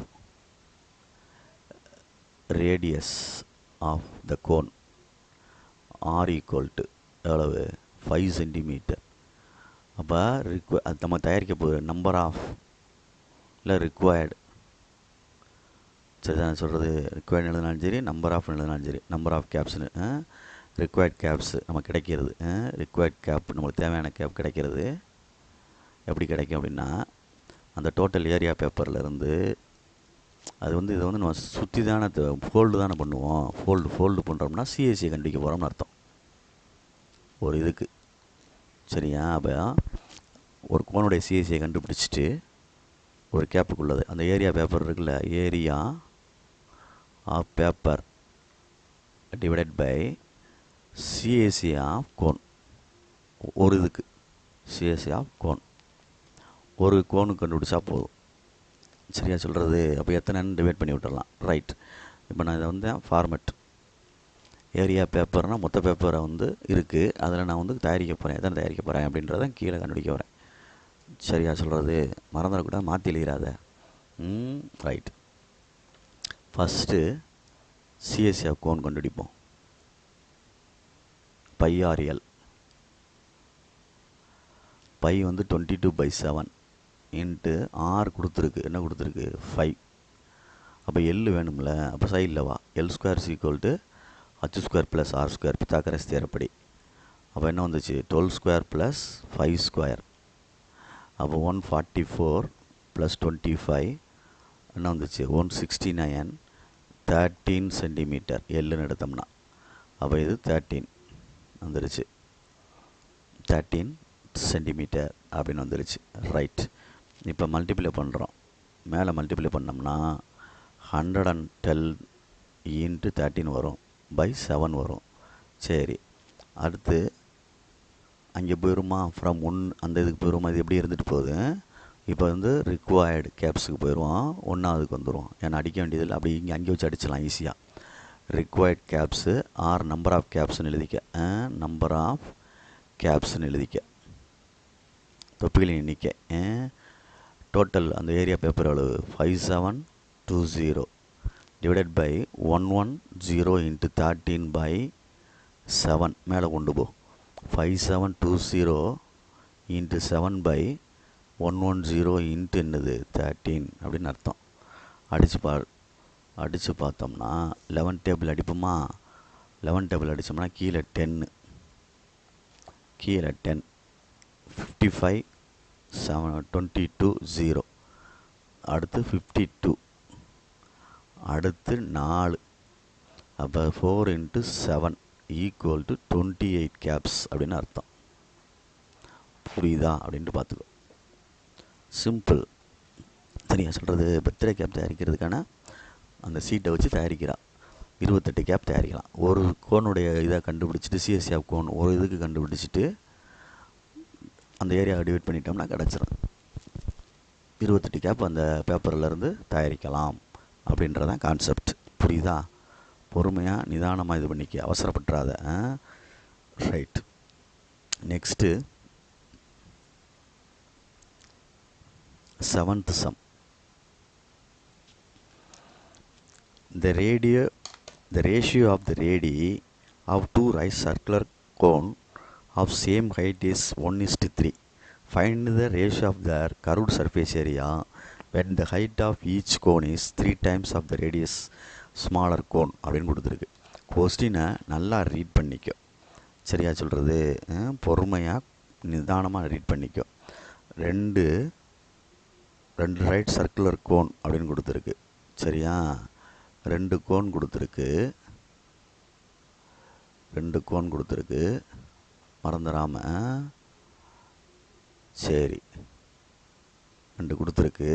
the cone r equal to எவ்வளவு? 5 சென்டிமீட்டர். அப்போ அது நம்ம தயாரிக்க போகுது நம்பர் ஆஃப் இல்லை ரிக்வயர்டு, சரி தான் சொல்கிறது. ரிக்வயர்டு எழுதினாலும் சரி, நம்பர் ஆஃப் எழுதினாலும் சரி, நம்பர் ஆஃப் கேப்ஸ்னு ரிக்வயர்ட் கேப்ஸு நம்ம கிடைக்கிறது. ரிக்வயர்ட் கேப் நம்மளுக்கு தேவையான கேப் கிடைக்கிறது எப்படி கிடைக்கும் அப்படின்னா, அந்த டோட்டல் ஏரியா பேப்பர்லேருந்து அது வந்து இதை வந்து நம்ம சுற்றி தானே ஃபோல்டு தானே பண்ணுவோம். ஃபோல்டு பண்ணுறோம்னா சிஎஸ்சியை கண்டுபிடிக்க போகிறோம்னு அர்த்தம் ஒரு இதுக்கு. சரியா? அப்போ ஒரு கோனுடைய சிஎஸ்சியை கண்டுபிடிச்சிட்டு ஒரு கேப்புக்குள்ளது அந்த ஏரியா பேப்பர் இருக்குல்ல, area of paper divided by CSC of cone. ஒரு இதுக்கு சிஎஸ்சி ஆஃப் கோன் ஒரு கோனுக்கு கண்டுபிடிச்சா போதும். சரியா சொல்கிறது? அப்போ எத்தனைன்னு டிவைட் பண்ணி விட்டுடலாம். ரைட். இப்போ நான் இதை வந்து ஃபார்மெட் ஏரியா பேப்பர்னால் மொத்த பேப்பரை வந்து இருக்குது, அதில் நான் வந்து தயாரிக்க போகிறேன். எத்தனை தயாரிக்க போகிறேன் அப்படின்றத கீழே கண்டுபிடிக்க போகிறேன். சரியா சொல்கிறது? மறந்துடக்கூடாது, மாற்றி எழுதிடாத. Right. First CSA of cone கண்டுபிடிப்போம். πRL பை வந்து 22/7 இன்ட்டு ஆர் கொடுத்துருக்கு. என்ன கொடுத்துருக்கு? 5. அப்போ எல் வேணும்ல, அப்போ சைடில் வா. L square equal h square plus R square Pythagoras தியரப்படி. அப்போ என்ன வந்துச்சு? 12 ஸ்கொயர் ப்ளஸ் 5 ஸ்கொயர். அப்போ 144 ப்ளஸ் 25 என்ன வந்துச்சு? 169 13 சென்டிமீட்டர் எல்லுன்னு எடுத்தோம்னா. அப்போ இது 13 வந்துருச்சு. 13 சென்டிமீட்டர் அப்படின்னு வந்துருச்சு. ரைட். இப்போ மல்டிப்ளை பண்ணுறோம். மேலே மல்டிப்ளை பண்ணோம்னா 110 இன்ட்டு 13 வரும், பை 7 வரும். சரி, அடுத்து அங்கே போயிடுமா? ஃப்ரம் அந்த இதுக்கு போயிடுமா? இது எப்படி இருந்துட்டு போகுது? இப்போ வந்து ரிக்வயர்டு கேப்ஸுக்கு போயிடுவோம். ஒன்றாவதுக்கு வந்துடுவோம். ஏன்னா அடிக்க வேண்டியதில்லை, அப்படி இங்கே அங்கே வச்சு அடிச்சிடலாம் ஈஸியாக. Required caps or number of கேப்ஸ்ன்னு எழுதிக்க. நம்பர் ஆஃப் கேப்ஸ்ன்னு எழுதிக்க. தொப்பிகளின் எண்ணிக்கை டோட்டல் அந்த ஏரியா பேப்பர் அளவு 5720 டிவைடட் பை 110 இன்ட்டு 13/7 மேலே கொண்டு போ. 5720 இன்ட்டு 7 பை 110 இன்ட்டு என்னது? 13 அப்படின்னு அர்த்தம். அடித்து பார்த்தோம்னா 11 டேபிள் அடிப்போமா? 11 டேபிள் அடித்தோம்னா கீழே 10, 55 22 0, அடுத்து 52, அடுத்து 4. அப்போ 4 இன்ட்டு 7 ஈக்குவல் டு 28 கேப்ஸ் அப்படின்னு அர்த்தம். புரியுதா அப்படின்ட்டு பார்த்துக்கோ. சிம்பிள். சரியா சொல்கிறது? பர்த்டே கேப் தயாரிக்கிறதுக்கான அந்த சீட்டை வச்சு தயாரிக்கிறா. 28 கேப் தயாரிக்கலாம். ஒரு கோனுடைய இதை கண்டுபிடிச்சிட்டு சிஎஸ்சி ஆஃப் கோன் ஒரு இதுக்கு கண்டுபிடிச்சிட்டு அந்த ஏரியாவை டிவைட் பண்ணிட்டோம்னா கிடச்சிரும். 28 கேப் அந்த பேப்பர்லேருந்து தயாரிக்கலாம் அப்படின்றதான் கான்செப்ட். புரியுதா? பொறுமையாக நிதானமாக இது பண்ணிக்க, அவசரப்பட்டுறாத. Right. Next 7th sum. The ratio of the radii of two right circular cone of same height is 1:3. Find the ratio of their curved surface area when the height of each cone is 3 times of the radius smaller cone அப்படின்னு கொடுத்துருக்கு. கொஸ்டினை நல்லா read பண்ணிக்கோ. சரியா சொல்கிறது? பொறுமையாக நிதானமாக read பண்ணிக்கோ. ரெண்டு ரைட் சர்க்குலர் கோன் அப்படின்னு கொடுத்துருக்கு. சரியா? 2 கோன் கொடுத்துருக்கு, மறந்துடாம. சரி, 2 கொடுத்துருக்கு.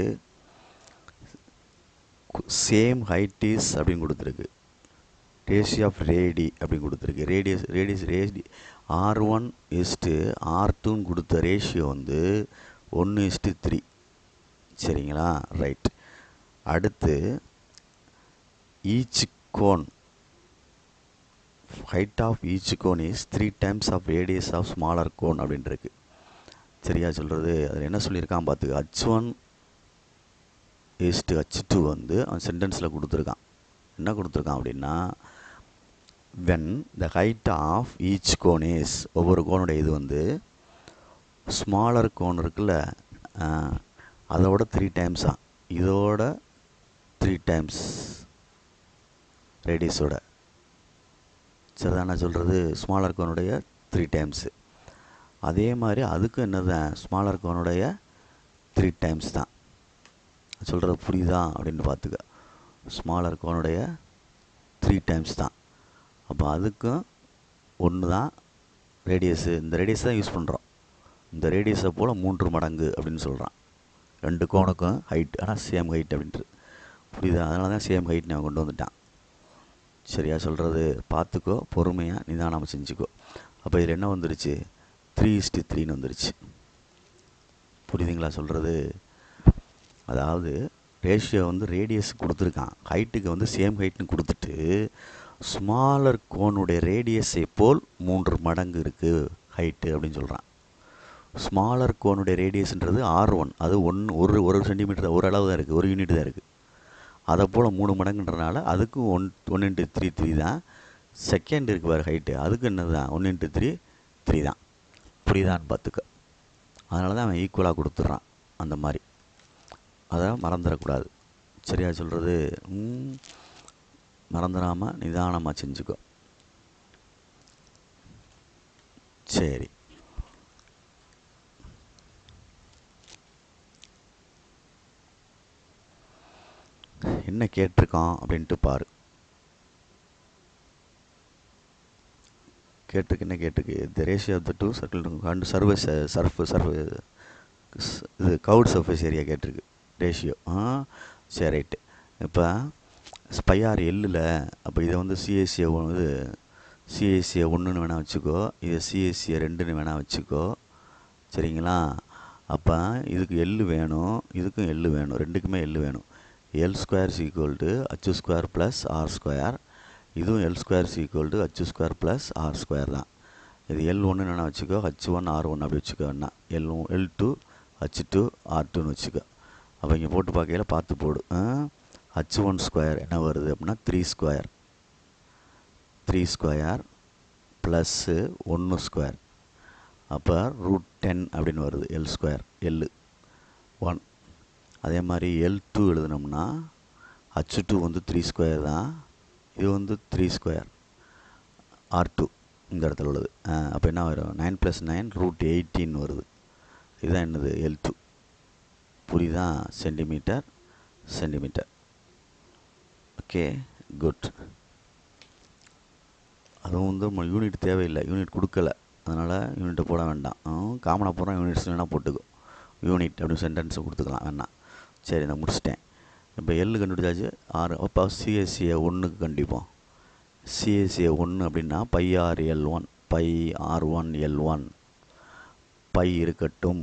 சேம் ஹைட் இஸ் அப்படின்னு கொடுத்துருக்கு. ரேஷியோ ஆஃப் ரேடி அப்படின்னு கொடுத்துருக்கு. ரேடி R1 R2ன்னு கொடுத்த ரேஷியோ வந்து 1:3. சரிங்களா? ரைட். அடுத்து each cone height of each cone is 3 times of radius of smaller cone அப்படின்ட்டுருக்கு. சரியா சொல்கிறது? அதில் என்ன சொல்லியிருக்கான் பார்த்துக்க. H1 H2 வந்து அவன் சென்டென்ஸில் கொடுத்துருக்கான். என்ன கொடுத்துருக்கான் அப்படின்னா, when the height of each cone is, ஒவ்வொரு கோனுடைய இது வந்து ஸ்மாலர் கோன் இருக்குல்ல, அதோட 3 டைம்ஸா, இதோட 3 டைம்ஸ் ரேடியஸோட. சரிதான் நான் சொல்கிறது? ஸ்மாலர் கோனுடைய 3 டைம்ஸு. அதே மாதிரி அதுக்கும் என்னதான் ஸ்மாலர் கோனுடைய 3 டைம்ஸ் தான். சொல்கிறது புரியுதா அப்படின்னு பார்த்துக்க. ஸ்மாலர் கோனுடைய 3 டைம்ஸ் தான். அப்போ அதுக்கும் ஒன்று தான் ரேடியஸு. இந்த ரேடியஸ் தான் யூஸ் பண்ணுறோம். இந்த ரேடியஸை போல் 3 மடங்கு அப்படின்னு சொல்கிறான். 2 கோனுக்கும் ஹைட், ஆனால் சேம் ஹைட் அப்படின்ட்டு. புரியுதா? அதனால தான் சேம் ஹைட் நான் கொண்டு வந்துட்டான். சரியா சொல்கிறது? பார்த்துக்கோ, பொறுமையாக நிதானமாக செஞ்சுக்கோ. அப்போ இதில் என்ன வந்துருச்சு? 3:3ன்னு வந்துருச்சு. புரியுதுங்களா சொல்கிறது? அதாவது ரேஷியோ வந்து ரேடியஸ் கொடுத்துருக்கான், ஹைட்டுக்கு வந்து சேம் ஹைட்னு கொடுத்துட்டு ஸ்மாலர் கோனுடைய ரேடியஸை போல் 3 மடங்கு இருக்குது ஹைட்டு அப்படின்னு சொல்கிறான். ஸ்மாலர் கோனுடைய ரேடியஸ்ன்றது R1, அது ஒரு சென்டிமீட்டர், ஒரு அளவு தான் இருக்குது, ஒரு யூனிட் தான் இருக்குது. அதை போல் 3 மடங்குன்றனால அதுக்கும் 1 × 3 தான். செகண்ட் இருக்கு பாரு ஹைட்டு, அதுக்கு என்னது தான் 1 × 3 தான். புரியுதான்னு பார்த்துக்க. அதனால தான் அவன் ஈக்குவலாக கொடுத்துட்றான் அந்த மாதிரி. அதை மறந்துடக்கூடாது. சரியா சொல்கிறது? மறந்துடாமல் நிதானமாக செஞ்சுக்கோ. சரி, என்ன கேட்டிருக்கான் அப்படின்ட்டு பாரு. கேட்டிருக்கு, என்ன கேட்டிருக்கு? The ratio of the two circle and surface இது கவுட் சர்ஃபேஸ் ஏரியா கேட்டிருக்கு ரேஷியோ. சரி, ரைட்டு. இப்போ ஸ்பைஆர் எல்லில், அப்போ இதை வந்து சிஎஸ்சியை வந்து சிஎஸ்சியை 1ன்னு வேணால் வச்சுக்கோ, இதை சிஎஸ்சியை 2ன்னு வேணால் வச்சுக்கோ. சரிங்களா? அப்போ இதுக்கு எள்ளு வேணும், இதுக்கும் எள்ளு வேணும், ரெண்டுக்குமே எள்ளு வேணும். L² = H² + R². இதுவும் L² = H² + R² தான். இது L1 என்ன வச்சுக்கோ, H1 R1 அப்படி வச்சுக்கோ. வேணா L2 H2 R2ன்னு வச்சுக்கோ. அப்போ இங்கே போட்டு பார்க்கையில் பார்த்து போடு. H1² என்ன வருது அப்படின்னா 3² + 1². அப்போ √10 அப்படின்னு வருது. L² 1. அதே மாதிரி L2 எழுதுனோம்னா H2 வந்து 3² தான், இது வந்து 3² R2 இந்த இடத்துல உள்ளது. அப்போ என்ன வரும்? 9 + 9 √18 வருது. இதுதான் என்னது? L2. புரியுதா? சென்டிமீட்டர். Okay, good. அதுவும் வந்து நம்ம யூனிட் தேவையில்லை, யூனிட் கொடுக்கல, அதனால் யூனிட்டை போட வேண்டாம். காமனாக போகிறோம், யூனிட்ஸ் வேணால் போட்டுக்கோ. யூனிட் அப்படின்னு சென்டென்ஸை கொடுத்துக்கலாம் வேணாம். சரி, நான் முடிச்சிட்டேன். இப்போ எள்ளு கண்டுபிடிச்சாச்சு, 6. அப்போ சிஎஸ்சியை 1க்கு கண்டிப்போம். சிஎஸ்சியை 1 அப்படின்னா πr_L1 πr1L1 பை இருக்கட்டும்.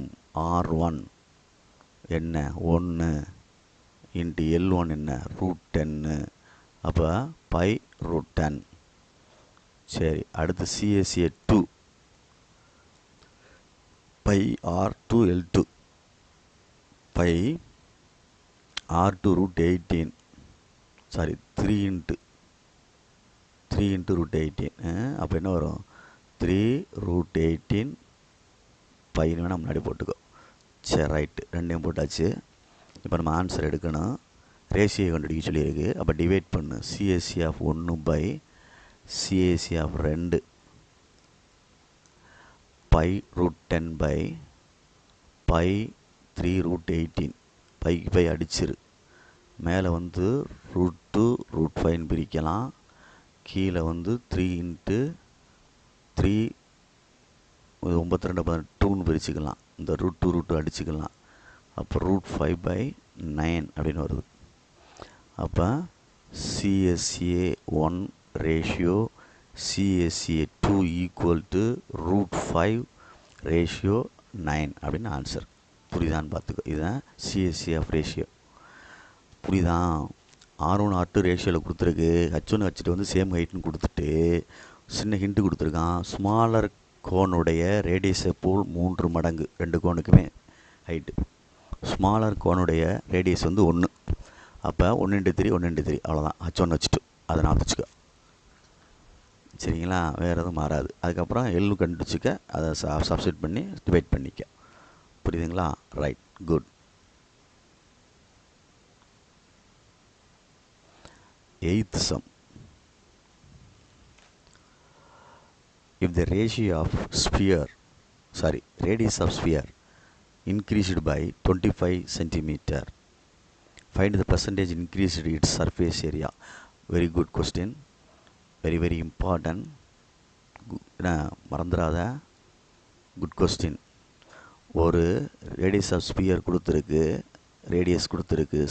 R1 என்ன? 1 இன்ட்டு L1 என்ன? √10. அப்போ π√10. சரி, அடுத்து சிஎஸ்சியை 2 πr2L2 πr2 √18. சாரி, 3 × √18. அப்போ என்ன வரும்? 3√18 பையன் வேணால் முன்னாடி போட்டுக்கோ. சரி, ரைட்டு. ரெண்டையும் போட்டாச்சு. இப்போ நம்ம ஆன்சர் எடுக்கணும். ரேஷியோ கண்டுபிடிக்க சொல்லியிருக்கு. அப்போ டிவைட் பண்ணு. CSA of 1 CSA of 2 π√10 π3√18. பைக்கு பை அடிச்சிரு. மேலே வந்து √2 √5 பிரிக்கலாம். கீழே வந்து 3 × 3 92 2ன்னு பிரிச்சுக்கலாம். இந்த √2 அடிச்சுக்கலாம். அப்போ √5/9 அப்படின்னு வருது. அப்போ சிஎஸ்சிஏ 1 ரேஷியோ சிஎஸ்சிஏ 2 = √5/9 அப்படின்னு ஆன்சர். புரியுதான்னு பார்த்துக்கோ. இதுதான் சிஎஸ்சி ஆஃப் ரேஷியோ. புரியுதா? R1 R2 ரேஷியோவில் கொடுத்துருக்கு. H1 H2 வந்து சேம் ஹைட்னு கொடுத்துட்டு சின்ன ஹிண்ட்டு கொடுத்துருக்கான். ஸ்மாலர் கோனுடைய ரேடியஸை போல் 3 மடங்கு 2 கோனுக்குமே ஹைட்டு. ஸ்மாலர் கோனுடைய ரேடியஸ் வந்து 1. அப்போ 1 × 3 1 × 3 அவ்வளோதான். H1 H2 அதை நான் வச்சுக்க. சரிங்களா? வேறு எதுவும் மாறாது. அதுக்கப்புறம் எள்ளு கண்டுபிடிச்சிக்க, அதை சப்ஸ்டிட் பண்ணி டிவைட் பண்ணிக்க. புரியுதுங்களா? Right, good. 8th sum. if the ratio of radius of sphere increased by 25 centimeter, find the percentage increased its surface area. Very good question, very very important. மறந்துடாத, குட் கொஸ்டின். ஒரு radius of sphere கொடுத்துருக்கு,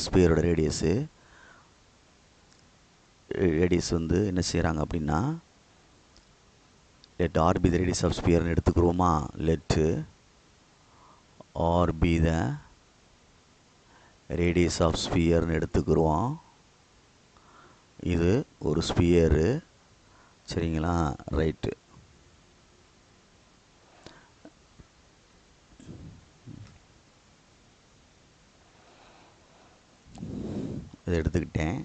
ஸ்பியரோட radius வந்து என்ன செய்கிறாங்க அப்படின்னா, let r be the radius of sphere எடுத்துக்கிறோமா. let r be the radius of sphere எடுத்துக்கிறோம். இது ஒரு ஸ்பியரு, சரிங்களா, ரைட்டு. இதை எடுத்துக்கிட்டேன்.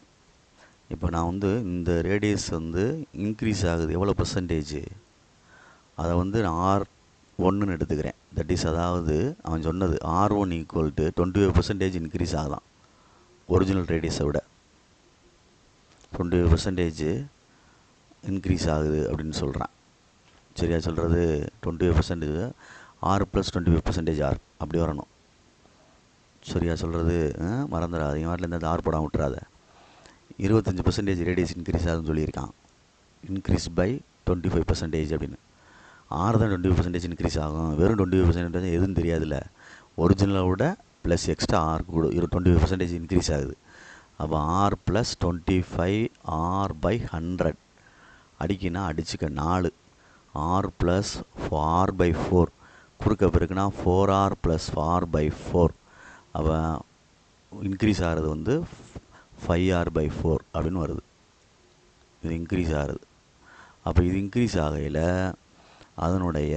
இப்போ நான் வந்து இந்த ரேடியஸ் வந்து இன்க்ரீஸ் ஆகுது, எவ்வளோ பர்சன்டேஜ், அதை வந்து நான் R1ன்னு எடுத்துக்கிறேன். தட் இஸ், அதாவது அவன் சொன்னது R1 ஈக்குவல் டு 25% இன்க்ரீஸ் ஆகலாம் ஒரிஜினல் ரேடியஸை விட. 25% இன்க்ரீஸ் ஆகுது அப்படின்னு சொல்கிறான். சரியா சொல்கிறது? 25% R + 25% R அப்படி வரணும். சரியா சொல்கிறது? மறந்துடாது, என் வாட்டில் இந்த ஆர் போடாமல் விட்டுறாத. 25% ரேடியஸ் இன்க்ரீஸ் ஆகுதுன்னு சொல்லியிருக்கான். இன்க்ரீஸ் பை 25% அப்படின்னு. ஆறு தான் 25% இன்க்ரீஸ் ஆகும். வெறும் 25% எதுவும் தெரியாதுல்ல. ஒரிஜினலை விட ப்ளஸ் எக்ஸ்ட்ரா ஆர் கூட 25% இன்க்ரீஸ் ஆகுது. அப்போ R + 25 R/100 அடிக்கினா அடிச்சுக்க 4 R + R/4 குறுக்க பிறகுனா 4R + R/4. அப்போ இன்க்ரீஸ் ஆகிறது வந்து 5R/4 அப்படின்னு வருது. இது இன்க்ரீஸ் ஆகிறது. அப்போ இது இன்க்ரீஸ் ஆகையில் அதனுடைய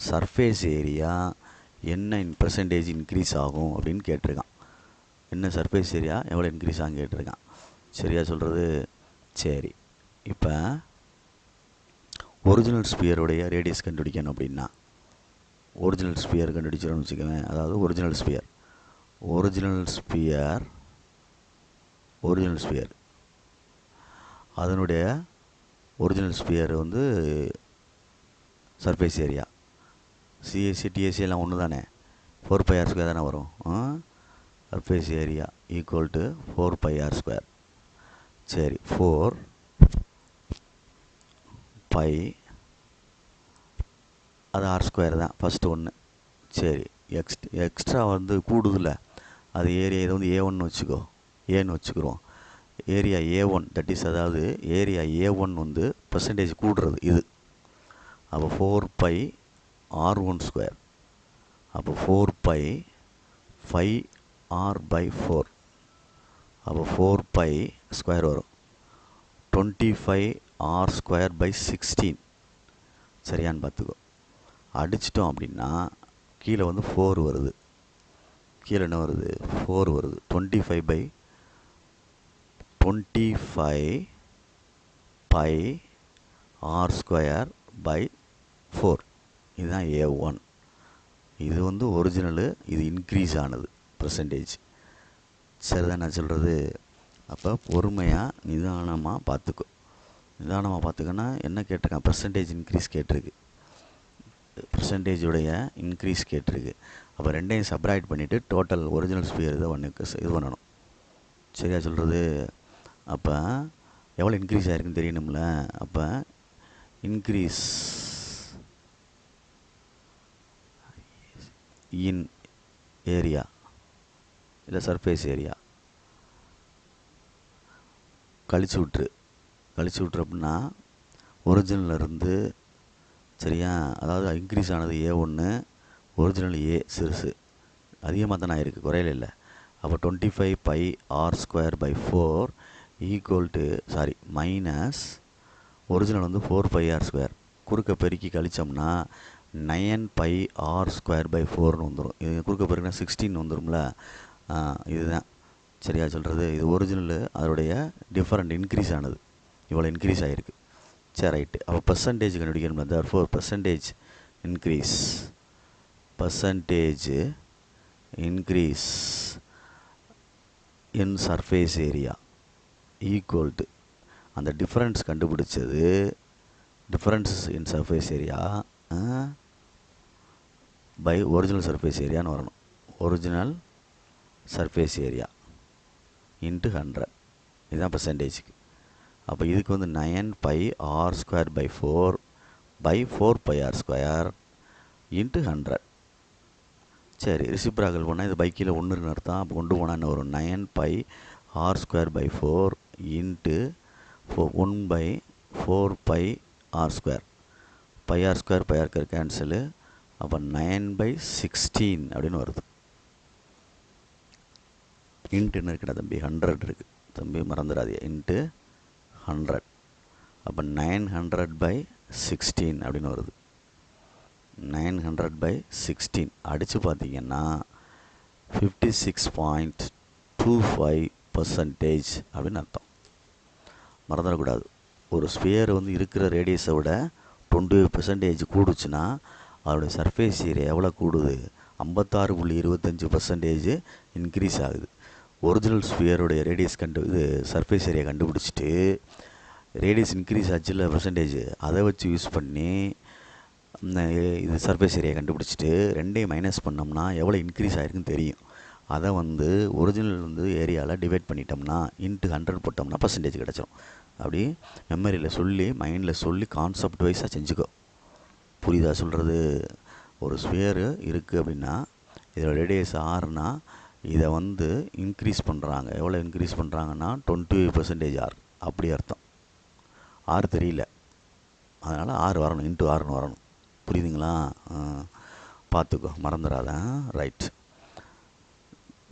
சர்ஃபேஸ் ஏரியா என்ன பெர்சன்டேஜ் இன்க்ரீஸ் ஆகும் அப்படின்னு கேட்டிருக்கான். என்ன சர்ஃபேஸ் ஏரியா எவ்வளோ இன்க்ரீஸ் ஆகும் கேட்டிருக்கான். சரியா சொல்கிறது? சரி, இப்போ ஒரிஜினல் ஸ்பியருடைய ரேடியஸ் கண்டுபிடிக்கணும் அப்படின்னா, ஒரிஜினல் ஸ்பியர் கண்டுபிடிச்சிடணும்னு வச்சுக்கோங்க. அதாவது ஒரிஜினல் ஸ்பியர் அதனுடைய ஒரிஜினல் ஸ்பியர் வந்து சர்ஃபேஸ் ஏரியா சிஎஸ்சி டிஎஸ்சி எல்லாம் ஒன்று தானே, 4πr² தானே வரும். Surface area equal to 4πr². சரி, 4π அது R² தான் ஃபஸ்ட்டு ஒன்று. சரி, எக்ஸ்ட்ரா வந்து கூடுதில்ல, அது ஏரியா இதை வந்து A1 வச்சுக்கோ, ஏன்னு வச்சுக்கிறோம். ஏரியா A1 தட் இஸ், அதாவது ஏரியா A1 வந்து பர்சன்டேஜ் கூடுறது இது. அப்போ 4π R1². அப்போ 4π 5R/4. அப்போ 4π² வரும். 25R²/16 சரியான்னு பார்த்துக்கோ. அடிச்சிட்டோம் அப்படின்னா கீழே வந்து 4 வருது. கீழே என்ன வருது? 4 வருது. 25πr²/4 இதுதான் A1. இது வந்து ஒரிஜினலு, இது இன்க்ரீஸ் ஆனது பர்சன்டேஜ். சரிதான் நான் சொல்கிறது? அப்போ பொறுமையாக நிதானமாக பார்த்துக்கோ. பார்த்துக்கோன்னா என்ன கேட்டிருக்கான்? பர்சன்டேஜ் இன்க்ரீஸ் கேட்டிருக்கு, பர்சன்டேஜுடைய இன்க்ரீஸ் கேட்டிருக்கு. அப்போ ரெண்டையும் சப்ராக்ட் பண்ணிவிட்டு டோட்டல் ஒரிஜினல் ஸ்பியர் இதை இது பண்ணணும். சரியா சொல்கிறது? அப்போ எவ்வளோ இன்க்ரீஸ் ஆகிருக்குன்னு தெரியணும்ல. அப்போ இன்க்ரீஸ் இன் ஏரியா இல்லை சர்ஃபேஸ் ஏரியா கழிச்சு விட்ரு அப்படின்னா ஒரிஜினல் இருந்து, சரியா, அதாவது இன்க்ரீஸ் ஆனது A1, ஒரிஜினல் A சிறுசு, அதிகமாக தான் ஆகிருக்கு, குறையில இல்லை. அப்போ 25πr²/4 equal to minus original வந்து 4πr². குறுக்க பெருக்கி கழித்தோம்னா 9πr²/4ன்னு வந்துடும். இது குறுக்க பெருக்கினா 16 வந்துடும்ல. இதுதான் சரியா சொல்கிறது? இது ஒரிஜினலு, அதோடைய டிஃபரெண்ட் இன்க்ரீஸ் ஆனது இவ்வளோ இன்க்ரீஸ் ஆகிருக்கு. சரி, ரைட்டு. அப்போ பர்சன்டேஜ் கண்டுபிடிக்கணும். therefore percentage increase in surface area equal to அந்த டிஃப்ரென்ஸ் கண்டுபிடிச்சது difference in surface area by original surface ஏரியான்னு வரணும். ஒரிஜினல் சர்ஃபேஸ் ஏரியா இன்ட்டு 100 இதுதான் பர்சன்டேஜுக்கு. அப்போ இதுக்கு வந்து 9πr² பை 4πr² இன்ட்டு 100. சரி, ரிசிப்ராக்கல் பண்ணால் இது பைக்கில் ஒன்று அர்த்தம். அப்போ கொண்டு போனால் என்ன வரும்? 9πr²/4 into 1/4πr². πr² cancel. அப்போ 9/16 அப்படின்னு வருது. இன்ட்டு என்ன இருக்குடா தம்பி? 100 இருக்குது தம்பி, மறந்துடாதே. இன்ட்டு 100. அப்போ 900/16 அப்படின்னு வருது. 900/16 அடித்து பார்த்தீங்கன்னா 56.25% அப்படின்னு அர்த்தம். மறந்துடக்கூடாது. ஒரு ஸ்பியர் வந்து இருக்கிற ரேடியஸை விட 20% கூடுச்சுன்னா அதோடைய சர்ஃபேஸ் ஏரியா எவ்வளோ கூடுது? 56.25% இன்க்ரீஸ் ஆகுது. ஒரிஜினல் ஸ்பியருடைய ரேடியஸ் சர்ஃபேஸ் ஏரியா கண்டுபிடிச்சிட்டு ரேடியஸ் இன்க்ரீஸ் ஆச்சுல்ல பர்சன்டேஜ், அதை வச்சு யூஸ் பண்ணி இது சர்ஃபேஸ் ஏரியா கண்டுபிடிச்சிட்டு ரெண்டையும் மைனஸ் பண்ணோம்னா எவ்வளோ இன்க்ரீஸ் ஆகிருக்குன்னு தெரியும். அதை வந்து ஒரிஜினல் ஏரியாவில் டிவைட் பண்ணிட்டோம்னா இன்ட்டு 100 போட்டோம்னா பர்சன்டேஜ் கிடச்சிரும். அப்படி மெமரியில் சொல்லி மைண்டில் சொல்லி கான்செப்ட் வைஸாக செஞ்சுக்கோ. புரியுதா சொல்கிறது? ஒரு ஸ்பியரு இருக்குது அப்படின்னா இதோட ரேடியஸ் 6னா இதை வந்து இன்க்ரீஸ் பண்ணுறாங்க. எவ்வளோ இன்க்ரீஸ் பண்ணுறாங்கன்னா 20% ஆர், அப்படி அர்த்தம். 6 தெரியல, அதனால் 6 வரணும், இன்ட்டு 6ன்னு வரணும். புரியுதுங்களா? பார்த்துக்கோ, மறந்துடாத. Right,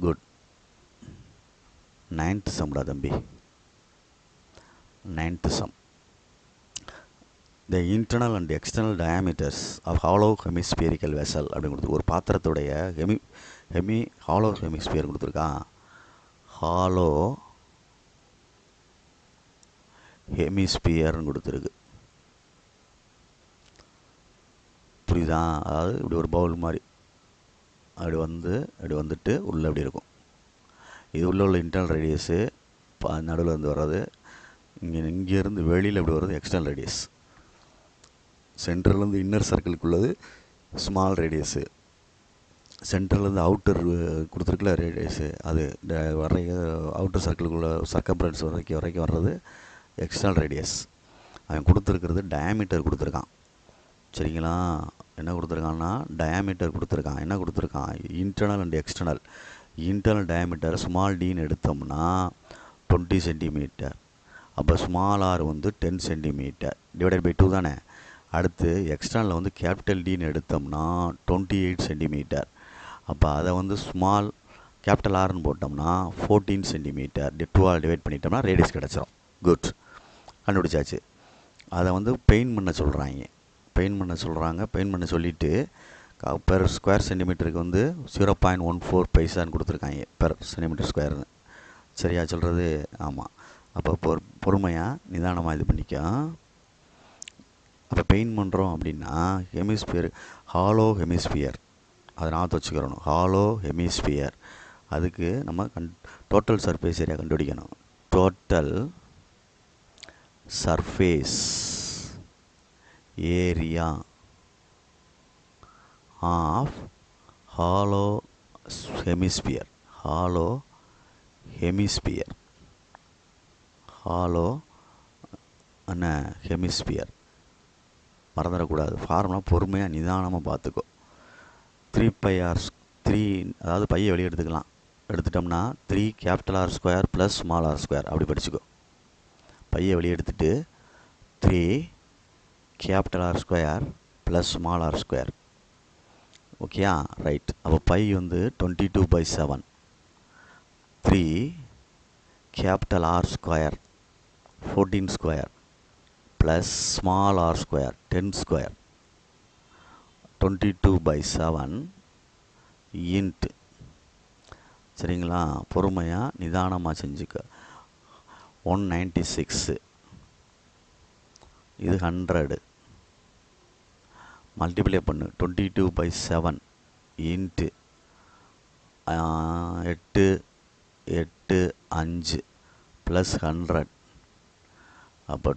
good. 9th சம்டா தம்பி. 9th sum. The internal and external diameters of hollow hemispherical vessel அப்படின்னு கொடுத்து ஒரு பாத்திரத்துடைய ஹாலோ ஹெமிஸ்பியர் கொடுத்துருக்கான். ஹாலோ ஹெமிஸ்பியர்னு கொடுத்துருக்கு. புரியுதா? அதாவது இப்படி ஒரு பவுல் மாதிரி அப்படி வந்துட்டு உள்ளே அப்படி இருக்கும். இது உள்ள இன்டர்னல் ரேடியஸு, நடுவில் வந்து வர்றது இங்கேருந்து வெளியில் அப்படி வர்றது எக்ஸ்டர்னல் ரேடியஸ். சென்டர்லேருந்து இன்னர் சர்க்கிளுக்குள்ளது ஸ்மால் ரேடியஸு, சென்டர்லேருந்து அவுட்டர் கொடுத்துருக்குல ரேடியஸு, அது வர அவுட்டர் சர்க்கிளுக்குள்ளே சர்க்கம்ஃபரன்ஸ் வரைக்கும் வர்றது எக்ஸ்டர்னல் ரேடியஸ். அவன் கொடுத்துருக்கிறது டயாமீட்டர் கொடுத்துருக்கான். சரிங்களா? என்ன கொடுத்துருக்கான்னா டயாமீட்டர் கொடுத்துருக்கான். என்ன கொடுத்துருக்கான்? Internal and external. Internal diameter small டின்னு எடுத்தோம்னா 20 சென்டிமீட்டர். அப்போ ஸ்மால் ஆர் வந்து 10 சென்டிமீட்டர் டிவைடட் பை 2 தானே. அடுத்து எக்ஸ்டர்னலில் வந்து கேபிட்டல் டின்னு எடுத்தோம்னா 28 சென்டிமீட்டர். அப்போ அதை வந்து ஸ்மால் கேபிட்டல் ஆர்னு போட்டோம்னா 14 சென்டிமீட்டர். 2ஆல் டிவைட் பண்ணிட்டோம்னா ரேடியஸ் கிடச்சிரும். குட், கண்டுபிடிச்சாச்சு. அதை வந்து பெயிண்ட் பண்ண சொல்கிறாங்க. பெயிண்ட் பண்ண சொல்லிவிட்டு பெர் ஸ்கொயர் சென்டிமீட்டருக்கு வந்து 0.14 பைசான்னு கொடுத்துருக்காங்க பெர் சென்டிமீட்டர் ஸ்கொயர்னு. சரியா சொல்கிறது? ஆமாம். அப்போ பொறுமையாக நிதானமாக இது பண்ணிக்கோ. அப்போ பெயிண்ட் பண்ணுறோம் அப்படின்னா ஹெமிஸ்பியர், ஹாலோ ஹெமிஸ்பியர், அதை நான் வச்சுக்கிறணும். Hollow hemisphere. அதுக்கு நம்ம டோட்டல் சர்ஃபேஸ் ஏரியா கண்டுபிடிக்கணும். Total surface area of hollow hemisphere. Hollow hemisphere. Hollow என்ன ஹெமிஸ்பியர் மறந்துடக்கூடாது. ஃபார்முலா பொறுமையாக நிதானமாக பார்த்துக்கோ. 3πr3, அதாவது பையை வெளியே எடுத்துக்கலாம். எடுத்துட்டோம்னா 3R² + r² அப்படி படிச்சுக்கோ. பையை வெளியே எடுத்துட்டு 3R² + r². ஓகேயா? ரைட். அப்போ பை வந்து 22/7. 3R² 14² + r² 10². 22/7 இன்ட். சரிங்களா? பொறுமையாக நிதானமாக செஞ்சுக்க. 196. இது 100. மல்டிப்ளை பண்ணு. 22/7 இன்ட்டு 885 + 100. அப்போ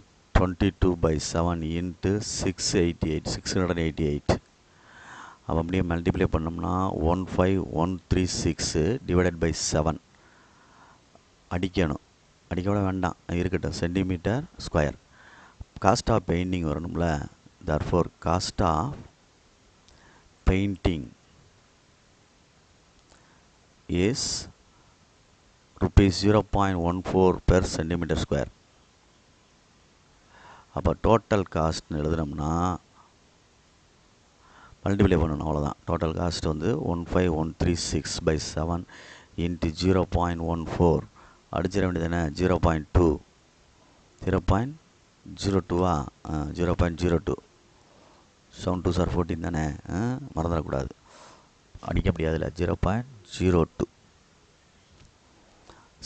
22/7 into 688 அப்போ அப்படியே மல்டிப்ளை பண்ணோம்னா 15136 டிவைடட் பை 7 அடிக்கணும். அடிக்க விட வேண்டாம், இருக்கட்டும். Centimetre square. Cost of painting வரணும்ல. therefore cost of painting is rupees 0.14 per centimeter square. அப்போ டோட்டல் காஸ்ட்னு எழுதுனோம்னா மல்டிப்ளை பண்ணணும், அவ்வளோதான். டோட்டல் காஸ்ட் வந்து 15136/7 இன்ட்டு 0.14 அடிச்சிட வேண்டியதானே. 0.2 0.02 0.02 7 2s are 14 தானே, மறந்துடக்கூடாது. அடிக்க முடியாதுல்ல. 0.02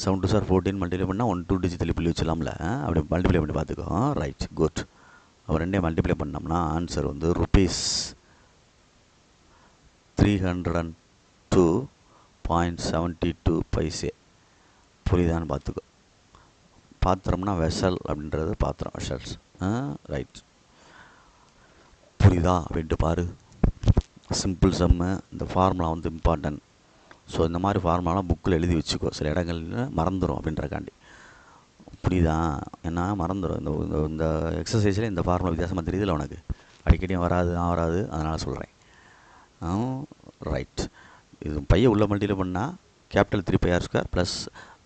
7 2s are 14 மல்டிப்ளை பண்ணால் 1 2 டிஜிட் திருப்பி வச்சலாம்ல. அப்படி மல்டிப்ளை பண்ணி பார்த்துக்கோ. Right, good. அப்போ ரெண்டே மல்டிப்ளை பண்ணோம்னா ஆன்சர் வந்து rupees 302.72 பைசே. புரியுதான்னு பார்த்துக்கோ. பாத்திரம்னா வெசல் அப்படின்றது பாத்திரம், வெசல்ஸ். ரைட், புரியுதா அப்படின்ட்டு பாரு. சிம்பிள் சம்மு. இந்த ஃபார்முலா வந்து இம்பார்ட்டன்ட். ஸோ இந்த மாதிரி ஃபார்முலாலாம் புக்கில் எழுதி வச்சுக்கோ, சில இடங்களில் மறந்துடும் அப்படின்றக்காண்டி. புரியுதா? ஏன்னா மறந்துடும். இந்த எக்ஸசைஸில் இந்த ஃபார்முலா வித்தியாசமாக தெரியுதுல்ல உனக்கு, அடிக்கடியும் வராது அதனால் சொல்கிறேன். ரைட். இது பையை உள்ள மல்டிப்ளை பண்ணால் கேபிட்டல் 3πr² ப்ளஸ்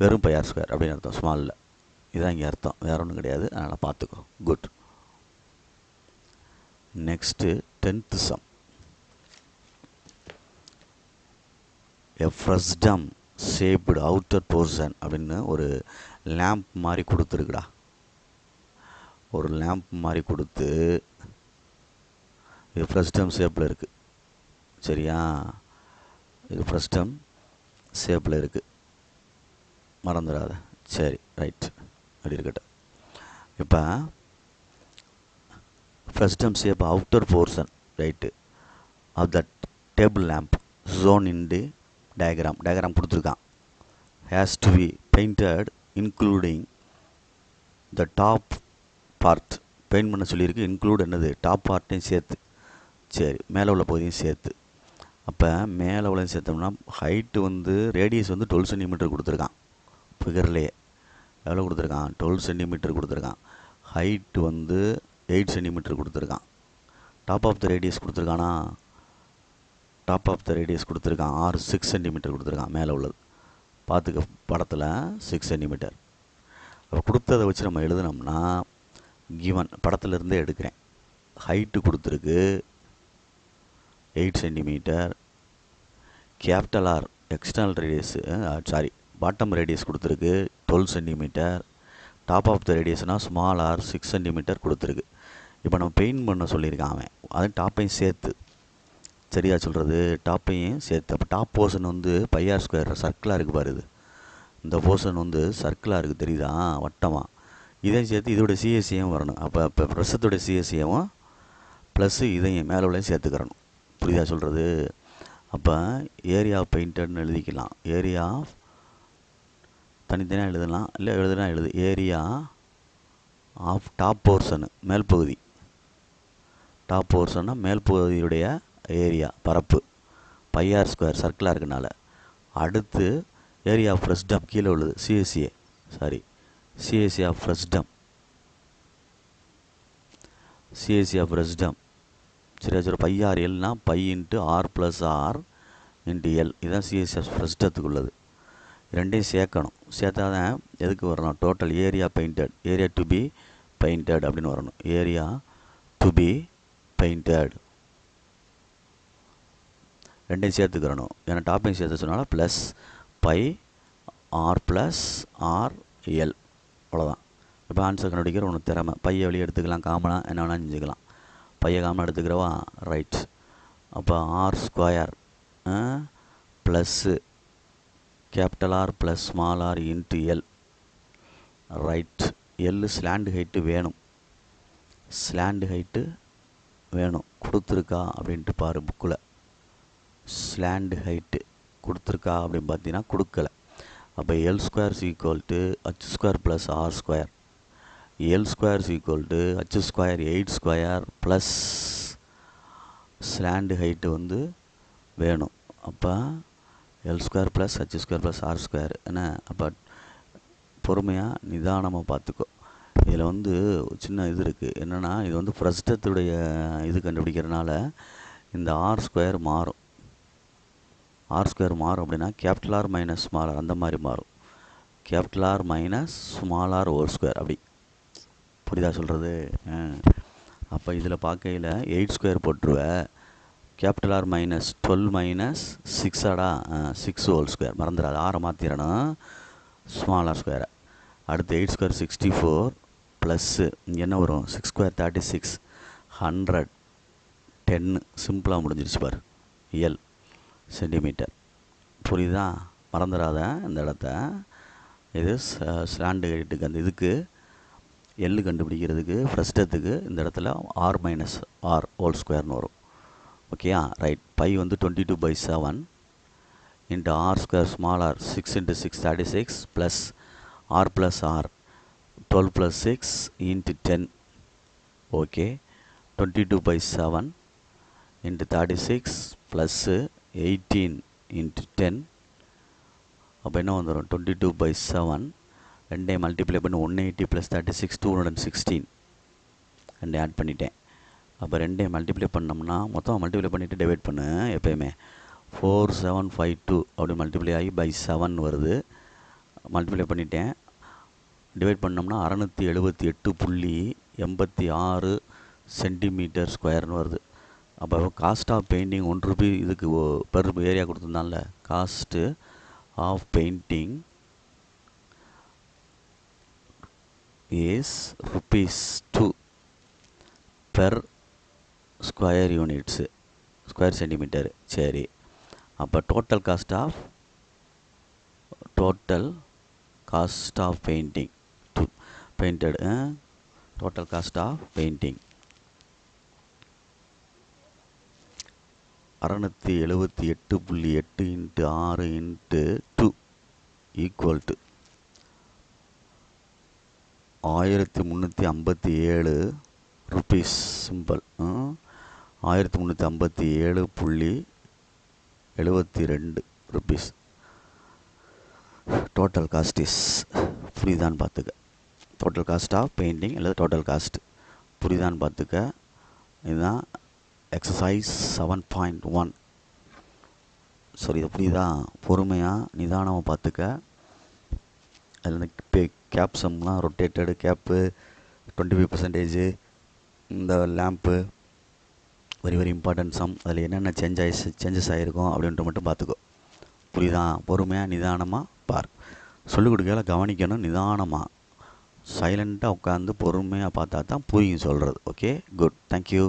வெறும் πr² அப்படின்னு அர்த்தம், ஸ்மாலில். இதுதான் இங்கே அர்த்தம், வேறு ஒன்றும் கிடையாது. அதனால் பார்த்துக்கோ. Good. Next 10th sum. A frustum shaped outer portion அப்படின்னு ஒரு லேம்ப் மாதிரி கொடுத்துருக்குடா. ஒரு லேம்ப் மாதிரி கொடுத்து இது ஃப்ரஸ்டம் ஷேப்பில் இருக்குது. சரியா? இது ஃப்ரஸ்டம் ஷேப்பில் இருக்குது, மறந்துடாத. சரி, ரைட், அப்படி இருக்கட்டும். இப்போ frustum shape outer portion right of that table lamp shown in the diagram கொடுத்துருக்கான். Has to be painted including the top part. Paint பண்ண சொல்லியிருக்கு. இன்க்ளூட் என்னது? டாப் பார்ட்டையும் சேர்த்து. சரி, மேலே உள்ள பகுதியும் சேர்த்து. அப்போ மேலே உள்ளதையும் சேர்த்தோம்னா ஹைட்டு வந்து ரேடியஸ் வந்து 12 சென்டிமீட்டர் கொடுத்துருக்கான். ஃபிகர்லேயே எவ்வளோ கொடுத்துருக்கான்? 12 சென்டிமீட்டர் கொடுத்துருக்கான். ஹைட்டு வந்து 8 சென்டிமீட்டர் கொடுத்துருக்கான். டாப் ஆஃப் த ரேடியஸ் கொடுத்துருக்கானா? டாப் ஆஃப் த ரேடியஸ் கொடுத்துருக்கான் 6 சென்டிமீட்டர் கொடுத்துருக்கான். மேலே உள்ளது பார்த்துக்க படத்தில் 6 சென்டிமீட்டர். அப்போ கொடுத்ததை வச்சு நம்ம எழுதுனோம்னா கிவன் படத்துலேருந்தே எடுக்கிறேன். ஹைட்டு கொடுத்துருக்கு 8 centimetre. Capital r external radius bottom radius கொடுத்துருக்கு 12 சென்டிமீட்டர். டாப் ஆஃப் த ரேடியஸ்னால் ஸ்மால் ஆர் 6 சென்டிமீட்டர் கொடுத்துருக்கு. இப்போ நம்ம பெயிண்ட் பண்ண சொல்லியிருக்கான் அவன். அது டாப்பையும் சேர்த்து. சரியா சொல்கிறது? டாப்பையும் சேர்த்து. அப்போ டாப் போர்ஷன் வந்து πr² சர்க்கிளாக இருக்குது பாரு. இது இந்த போர்ஷன் வந்து சர்க்கிளாக இருக்குது, தெரியுதா? வட்டமாக. இதையும் சேர்த்து இதோட சிஎஸ்சியும் வரணும். இப்போ ப்ரெஷத்தோட சிஎஸ்சியும் ப்ளஸ்ஸு இதையும் மேலே உள்ளதையும் சேர்த்துக்கிறணும். புரியுதா சொல்கிறது? அப்போ ஏரியா பெயிண்டட்னு எழுதிக்கலாம். ஏரியா தனித்தனியாக எழுதலாம், இல்லை எழுது. ஏரியா ஆஃப் டாப் போர்ஷனு மேல் பகுதி. டாப் போர்ஷன்னா மேல் பகுதியுடைய ஏரியா பரப்பு πr² சர்க்கிளாக இருக்கனால. அடுத்து ஏரியா ஆஃப் ஃப்ரஸ்டம் கீழே உள்ளது CSA of frustum. CSA of frustum சரியா சொல்ல. πr/Lனா π into r + r into l. இதுதான் சிஎஸ்சி ஆஃப் ஃப்ரஸ்டத்துக்கு உள்ளது. ரெண்டையும் சேர்க்கணும். சேர்த்தா தான் எதுக்கு வரணும்? Total area painted, area to be painted அப்படின்னு வரணும். ஏரியா டு பி பெயிண்டட் ரெண்டையும் சேர்த்துக்கிறணும். ஏன்னா டாப்பையும் சேர்த்து சொன்னால ப்ளஸ் πr + r எல். அவ்வளோதான். இப்போ ஆன்சர் கண்டுபிடிக்கிற ஒன்று திறமை. பையை வெளியே எடுத்துக்கலாம், காமனாக என்ன வேணால் செஞ்சுக்கலாம். பையை காமனாக எடுத்துக்கிறவா? ரைட். அப்போ r² plus capital R plus small R into L. Right. L slant height வேணும். ஸ்லாண்ட் ஹைட்டு வேணும். கொடுத்துருக்கா அப்படின்ட்டு பாரு புக்கில். ஸ்லாண்ட் ஹைட்டு கொடுத்துருக்கா அப்படின்னு பார்த்தீங்கன்னா கொடுக்கல. அப்போ L² = h² + r². L square is equal to H square 8 square plus slant height வந்து வேணும். அப்போ l square plus h square plus R square என்ன. அப்போ பொறுமையாக நிதானமாக பார்த்துக்கோ. இதில் வந்து சின்ன இது இருக்குது என்னென்னா, இது வந்து பிரஸ்டத்துடைய இது கண்டுபிடிக்கிறதுனால இந்த ஆர் ஸ்கொயர் மாறும். ஆர் ஸ்கொயர் மாறும் அப்படின்னா capital r minus small r அந்த மாதிரி மாறும். Capital r minus small r whole square அப்படி. புரியுதா சொல்கிறது? அப்போ இதில் பார்க்கையில் 8 ஸ்கொயர் போட்டுருவேன். Capital r minus 12 minus 6 6 whole square மறந்துடாது. ஆரை மாற்றிடணும் ஸ்மால் ஆர் ஸ்கொயரை. அடுத்து 8 ஸ்கொயர் 64 ப்ளஸ்ஸு இங்கே என்ன வரும் 6 ஸ்கொயர் 36 100 10 சிம்பிளாக முடிஞ்சிருச்சு பார். L centimetre. புரியுதா? மறந்துடாத இந்த இடத்த. இது ஸ்லாண்டு ஹைட்டுக்கு அந்த இதுக்கு எல் கண்டுபிடிக்கிறதுக்கு ஃப்ரஸ்டத்துக்கு இந்த இடத்துல ஆர் மைனஸ் ஆர் ஹோல் ஸ்கொயர்னு வரும். ஓகேயா? ரைட். பை வந்து 22/7 into R square small R 6 × 6 36 plus R plus R 12 + 6 × 10. Okay. 22/7 into 36 plus 18 × 10. அப்போ என்ன வந்துடும் 22/7 ரெண்டையும் மல்டிப்ளை பண்ணி 180 + 36 216 ரெண்டையும் ஆட் பண்ணிட்டேன். அப்போ ரெண்டையும் மல்டிப்ளை பண்ணோம்னா மொத்தம் மல்டிப்ளை பண்ணிவிட்டு டிவைட் பண்ணு எப்போயுமே. 4752 அப்படி மல்டிப்ளை ஆகி /7 வருது. மல்டிப்ளை பண்ணிட்டேன். டிவைட் பண்ணோம்னா 678.86 சென்டிமீட்டர் ஸ்கொயர்னு வருது. அப்போ காஸ்ட் ஆஃப் பெயிண்டிங் ₹1 இதுக்கு பெர் ஏரியா கொடுத்துருந்தான்ல. Cost of painting is ₹2 per square units square centimetre. சரி. அப்போ total cost of painting painted total cost of painting 678.8 × 6 × 2 equal to ₹1357 simple. 1357.72 total cost is. புரியுதான்னு பார்த்துக்க. டோட்டல் காஸ்ட் ஆஃப் பெயிண்டிங் அல்லது total cost புரியுதான்னு பார்த்துக்க. இதுதான் exercise 7.1. சரி, இது புரியுதா? பொறுமையாக நிதானமாக பார்த்துக்க. அதில் இந்த கேப் சம்லாம் ரொட்டேட்டடு கேப்பு 25% இந்த lamp very very important sum. அதில் என்னென்ன சேஞ்சஸ் ஆகிருக்கும் அப்படின்ட்டு மட்டும் பார்த்துக்கோ. புரியுதா? பொறுமையாக நிதானமாக பார். சொல்லிக் கொடுக்கல கவனிக்கணும். நிதானமாக சைலண்ட்டாக உட்காந்து பொறுமையாக பார்த்தா தான் புரியும் சொல்கிறது. Okay, good, thank you.